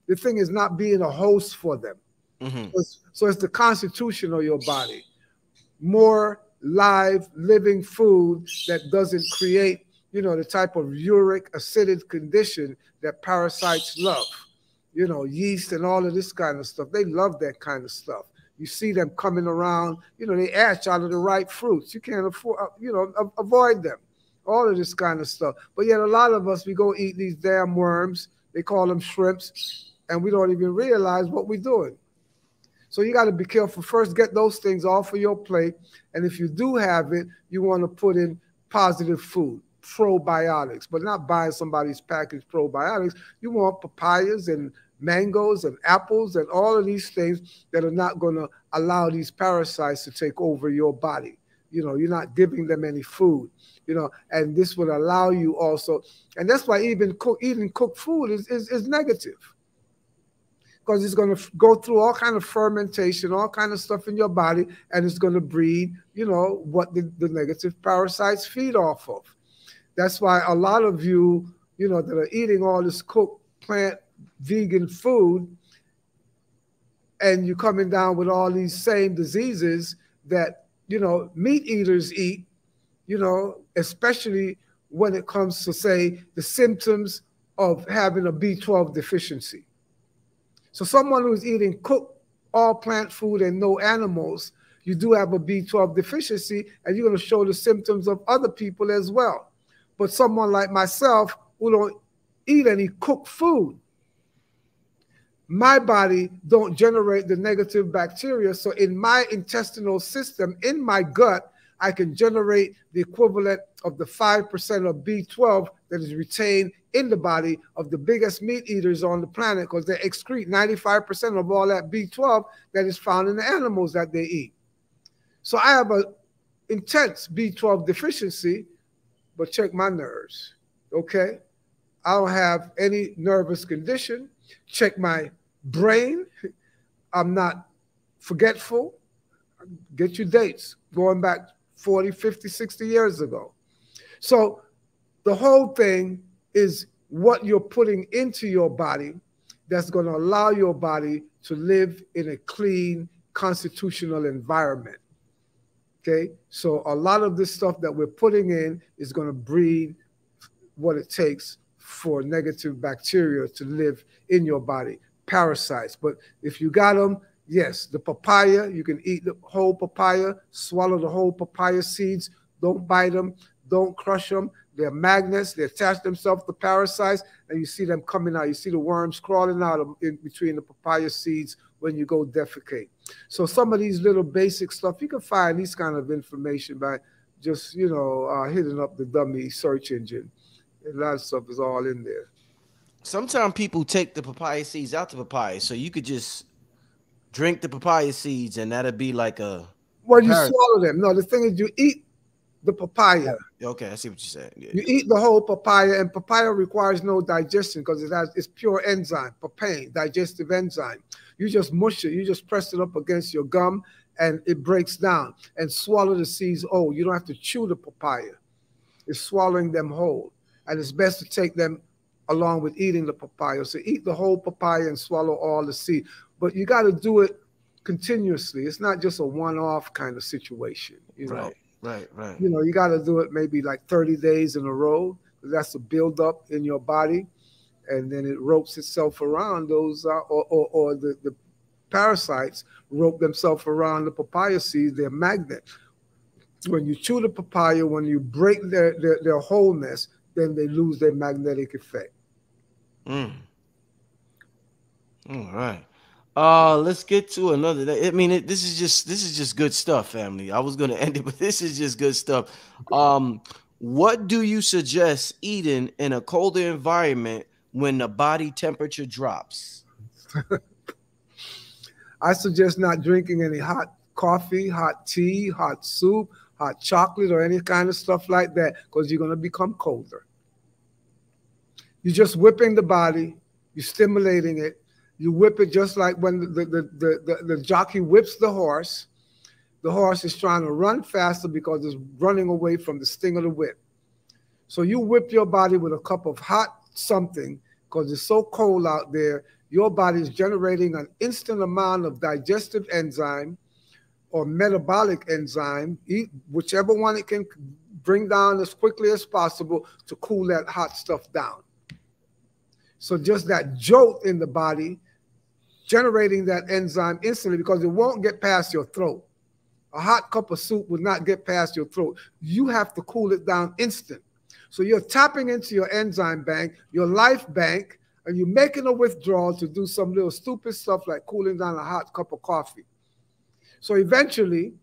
The thing is not being a host for them. Mm-hmm. So it's the constitution of your body. More live, living food that doesn't create, you know, the type of uric acidic condition that parasites love. You know, yeast and all of this kind of stuff. They love that kind of stuff. You see them coming around, you know, they hatch out of the right fruits. You can't afford, you know, avoid them. All of this kind of stuff. But yet a lot of us, we go eat these damn worms. They call them shrimps. And we don't even realize what we're doing. So you got to be careful. First, get those things off of your plate. And if you do have it, you want to put in positive food, probiotics, but not buying somebody's packaged probiotics. You want papayas and mangoes and apples and all of these things that are not going to allow these parasites to take over your body. You know, you're not giving them any food, you know, and this will allow you also. And that's why even eating cooked food is negative. Because it's going to go through all kind of fermentation, all kind of stuff in your body, and it's going to breed, you know, what the negative parasites feed off of. That's why a lot of you, you know, that are eating all this cooked plant vegan food, and you're coming down with all these same diseases that, you know, meat eaters eat, you know, especially when it comes to, say, the symptoms of having a B12 deficiency. So someone who's eating cooked all plant food and no animals, you do have a B12 deficiency, and you're going to show the symptoms of other people as well. But someone like myself who don't eat any cooked food, my body don't generate the negative bacteria. So in my intestinal system, in my gut, I can generate the equivalent of the 5% of B12 that is retained in the body of the biggest meat eaters on the planet, because they excrete 95% of all that B12 that is found in the animals that they eat. So I have an intense B12 deficiency, but check my nerves, okay? I don't have any nervous condition. Check my brain. I'm not forgetful. Get your dates going back 40, 50, 60 years ago. So the whole thing is what you're putting into your body that's going to allow your body to live in a clean, constitutional environment. Okay? So a lot of this stuff that we're putting in is going to breed what it takes for negative bacteria to live in your body, parasites. But if you got them, yes, the papaya, you can eat the whole papaya, swallow the whole papaya seeds, don't bite them, don't crush them. They're magnets, they attach themselves to parasites, and you see them coming out. You see the worms crawling out in between the papaya seeds when you go defecate. So some of these little basic stuff, you can find these kind of information by just, you know, hitting up the dummy search engine. A lot of stuff is all in there. Sometimes people take the papaya seeds out the papaya, so you could just drink the papaya seeds, and that'd be like a... Well, you swallow them. No, the thing is you eat the papaya. Okay, I see what you're saying. Yeah, you eat the whole papaya, and papaya requires no digestion because it's pure enzyme, papain, digestive enzyme. You just mush it. You just press it up against your gum, and it breaks down. And swallow the seeds whole. You don't have to chew the papaya. It's swallowing them whole. And it's best to take them along with eating the papaya. So eat the whole papaya and swallow all the seed. But you got to do it continuously. It's not just a one-off kind of situation, you know. Right. You know, you got to do it maybe like 30 days in a row. That's a buildup in your body, and then it ropes itself around those, or the parasites rope themselves around the papaya seeds. They're magnet. When you chew the papaya, when you break their wholeness, then they lose their magnetic effect. All right. Let's get to another. I mean, this is just good stuff, family. I was gonna end it, but this is just good stuff. What do you suggest eating in a colder environment when the body temperature drops? I suggest not drinking any hot coffee, hot tea, hot soup, hot chocolate, or any kind of stuff like that, because you're going to become colder. You're just whipping the body. You're stimulating it. You whip it just like when the jockey whips the horse. The horse is trying to run faster because it's running away from the sting of the whip. So you whip your body with a cup of hot something because it's so cold out there. Your body is generating an instant amount of digestive enzyme or metabolic enzyme, whichever one it can bring down as quickly as possible to cool that hot stuff down. So just that jolt in the body, generating that enzyme instantly, because it won't get past your throat. A hot cup of soup will not get past your throat. You have to cool it down instant. So you're tapping into your enzyme bank, your life bank, and you're making a withdrawal to do some little stupid stuff like cooling down a hot cup of coffee. So eventually,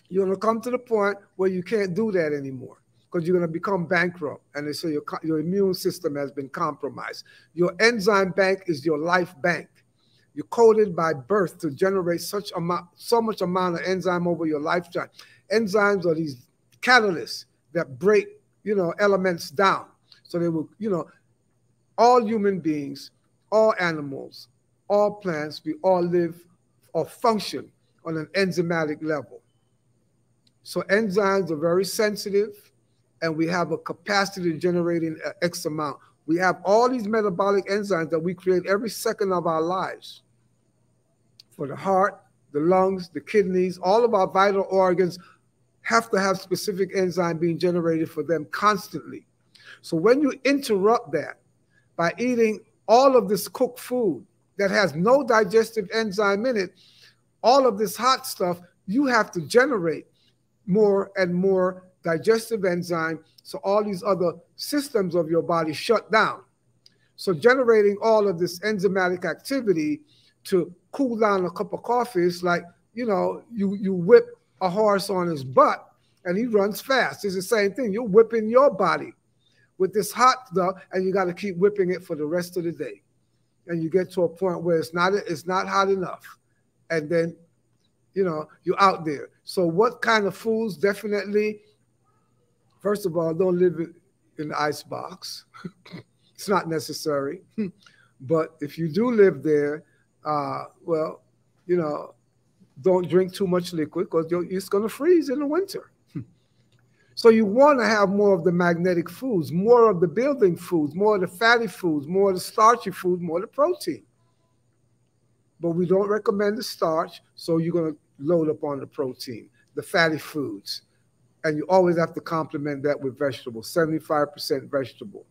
you're going to come to the point where you can't do that anymore because you're going to become bankrupt. And so your immune system has been compromised. Your enzyme bank is your life bank. You're coded by birth to generate so much amount of enzyme over your lifetime. Enzymes are these catalysts that break, elements down. So they will, all human beings, all animals, all plants, we all live or function on an enzymatic level. So enzymes are very sensitive, and we have a capacity to generating X amount. We have all these metabolic enzymes that we create every second of our lives. For the heart, the lungs, the kidneys, all of our vital organs have to have specific enzyme being generated for them constantly. So when you interrupt that by eating all of this cooked food that has no digestive enzyme in it, all of this hot stuff, you have to generate more and more digestive enzyme, so all these other systems of your body shut down. So generating all of this enzymatic activity to cool down a cup of coffee is like, you whip a horse on his butt and he runs fast. It's the same thing. You're whipping your body with this hot stuff, and you got to keep whipping it for the rest of the day. And you get to a point where it's not hot enough. And then, you're out there. So what kind of foods? Definitely, first of all, don't live in the ice box. It's not necessary. But if you do live there, don't drink too much liquid because it's going to freeze in the winter. So you want to have more of the magnetic foods, more of the building foods, more of the fatty foods, more of the starchy foods, more of the protein. But we don't recommend the starch, so you're going to load up on the protein, the fatty foods. And you always have to complement that with vegetables, 75% vegetable.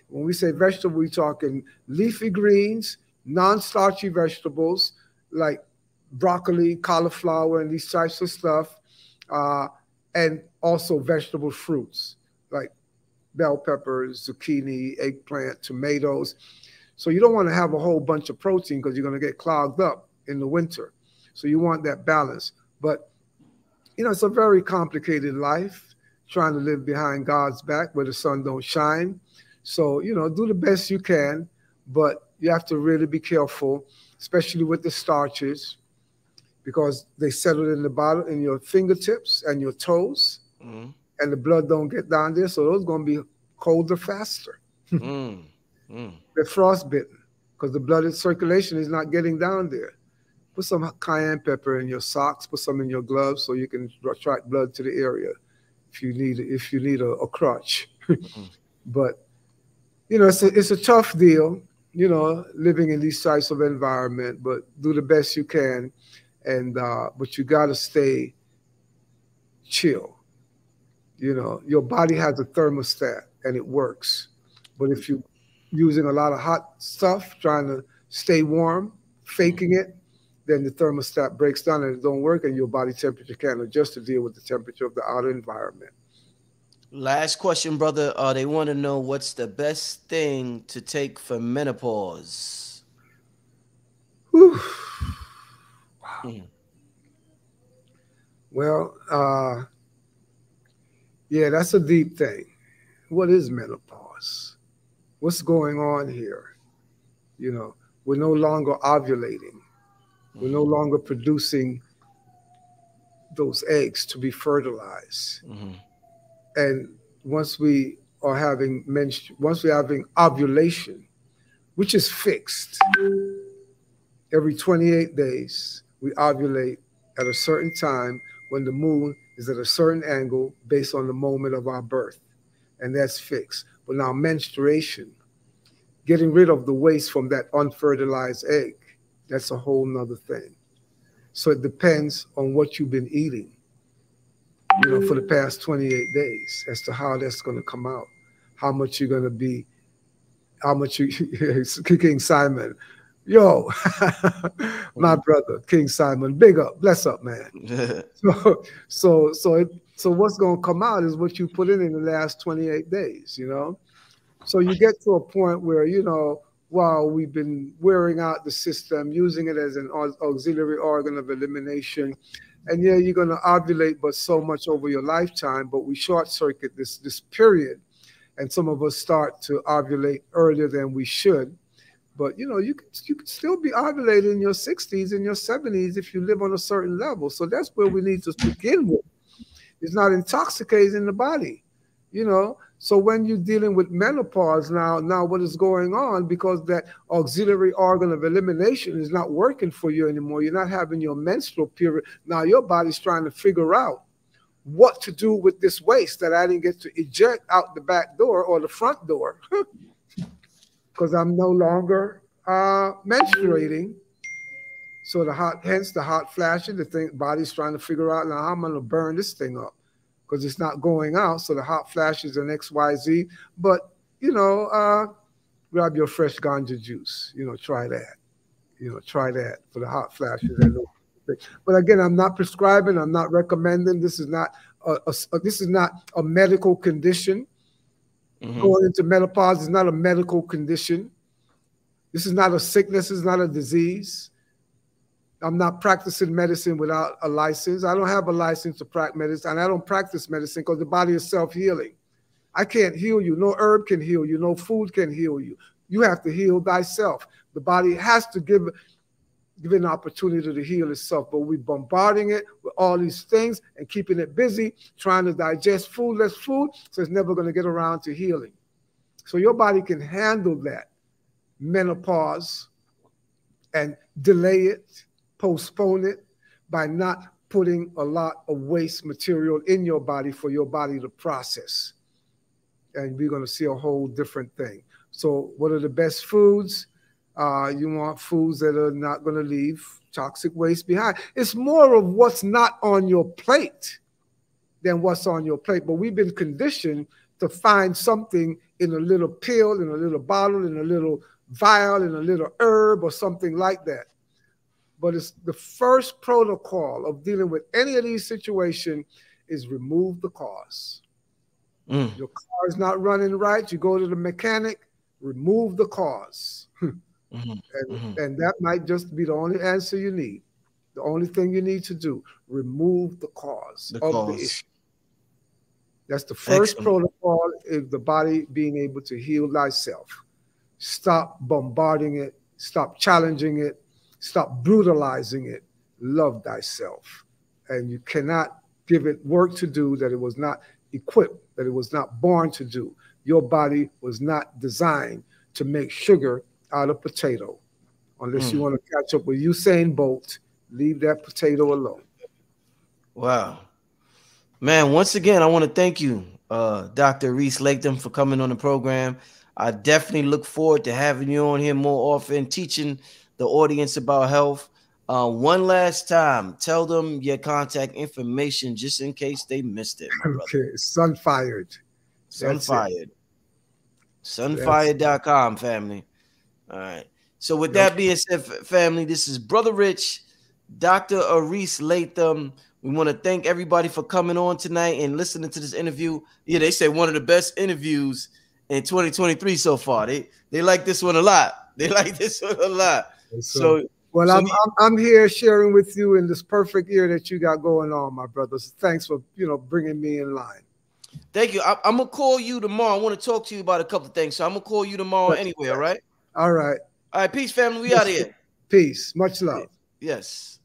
When we say vegetable, we're talking leafy greens, non-starchy vegetables like broccoli, cauliflower, and these types of stuff, and also vegetable fruits like bell peppers, zucchini, eggplant, tomatoes. So you don't want to have a whole bunch of protein because you're going to get clogged up in the winter. So you want that balance. But, it's a very complicated life, trying to live behind God's back where the sun don't shine. So, do the best you can, but you have to really be careful, especially with the starches, because they settle in the bottom, in your fingertips and your toes, and the blood don't get down there. So those are going to be colder faster. They're frostbitten because the blood circulation is not getting down there. Put some cayenne pepper in your socks, put some in your gloves so you can attract blood to the area if you need a crutch. But you know, it's a tough deal, you know, living in these types of environment, but do the best you can. And, but you got to stay chill. You know, your body has a thermostat and it works. But if you're using a lot of hot stuff, trying to stay warm, faking it, then the thermostat breaks down and it don't work, and your body temperature can't adjust to deal with the temperature of the outer environment. Last question, brother. They want to know what's the best thing to take for menopause. Whew. Wow. Well, yeah, that's a deep thing. What is menopause? What's going on here? You know, we're no longer ovulating. We're no longer producing those eggs to be fertilized. And once we are having ovulation, which is fixed, every 28 days we ovulate at a certain time when the moon is at a certain angle based on the moment of our birth, and that's fixed. But now menstruation, getting rid of the waste from that unfertilized egg, that's a whole nother thing. So it depends on what you've been eating, you know, for the past 28 days as to how that's going to come out, how much you're going to be, how much you, King Simon, yo, my brother, King Simon, big up, bless up, man. So what's going to come out is what you put in the last 28 days, you know? So you get to a point where, you know, while we've been wearing out the system, using it as an auxiliary organ of elimination, and yeah, you're going to ovulate, but so much over your lifetime, but we short circuit this period, and some of us start to ovulate earlier than we should. But, you know, you could still be ovulating in your 60s and your 70s if you live on a certain level. So that's where we need to begin with. It's not intoxicating the body, you know. So when you're dealing with menopause now what is going on, because that auxiliary organ of elimination is not working for you anymore. You're not having your menstrual period. Now your body's trying to figure out what to do with this waste that I didn't get to eject out the back door or the front door because I'm no longer menstruating. So hence the hot flashing, the body's trying to figure out, now how I'm going to burn this thing up, because it's not going out. So the hot flashes and XYZ. But, you know, grab your fresh ganja juice. You know, try that. You know, try that for the hot flashes. But again, I'm not prescribing. I'm not recommending. This is not a medical condition. Going into menopause is not a medical condition. This is not a sickness. It's not a disease. I'm not practicing medicine without a license. I don't have a license to practice medicine, and I don't practice medicine because the body is self-healing. I can't heal you. No herb can heal you. No food can heal you. You have to heal thyself. The body has to give it an opportunity to heal itself, but we're bombarding it with all these things and keeping it busy, trying to digest less food, so it's never going to get around to healing. So your body can handle that menopause and delay it, postpone it by not putting a lot of waste material in your body for your body to process. And we're going to see a whole different thing. So what are the best foods? You want foods that are not going to leave toxic waste behind. It's more of what's not on your plate than what's on your plate. But we've been conditioned to find something in a little pill, in a little bottle, in a little vial, in a little herb or something like that. But it's the first protocol of dealing with any of these situations is remove the cause. Your car is not running right. You go to the mechanic, remove the cause. And that might just be the only answer you need. The only thing you need to do, remove the cause of the issue. That's the first protocol, is the body being able to heal thyself. Stop bombarding it. Stop challenging it. Stop brutalizing it. Love thyself. And you cannot give it work to do that it was not equipped, that it was not born to do. Your body was not designed to make sugar out of potato. Unless you want to catch up with Usain Bolt, leave that potato alone. Wow. Man, once again, I want to thank you, Dr. Aris Latham, for coming on the program. I definitely look forward to having you on here more often, teaching the audience about health. One last time, tell them your contact information just in case they missed it, my brother. Okay, Sunfired. Sunfired. Sunfired.com, family. All right. So with that being said, family, this is Brother Rich, Dr. Aris Latham. We want to thank everybody for coming on tonight and listening to this interview. Yeah, they said one of the best interviews in 2023 so far. They like this one a lot. They like this one a lot. I'm here sharing with you in this perfect year that you got going on, my brothers. Thanks for bringing me in line. Thank you. I'm gonna call you tomorrow. I want to talk to you about a couple of things. So I'm gonna call you tomorrow anyway. All right. All right. All right. Peace, family. We out here. Peace. Much love. Yes.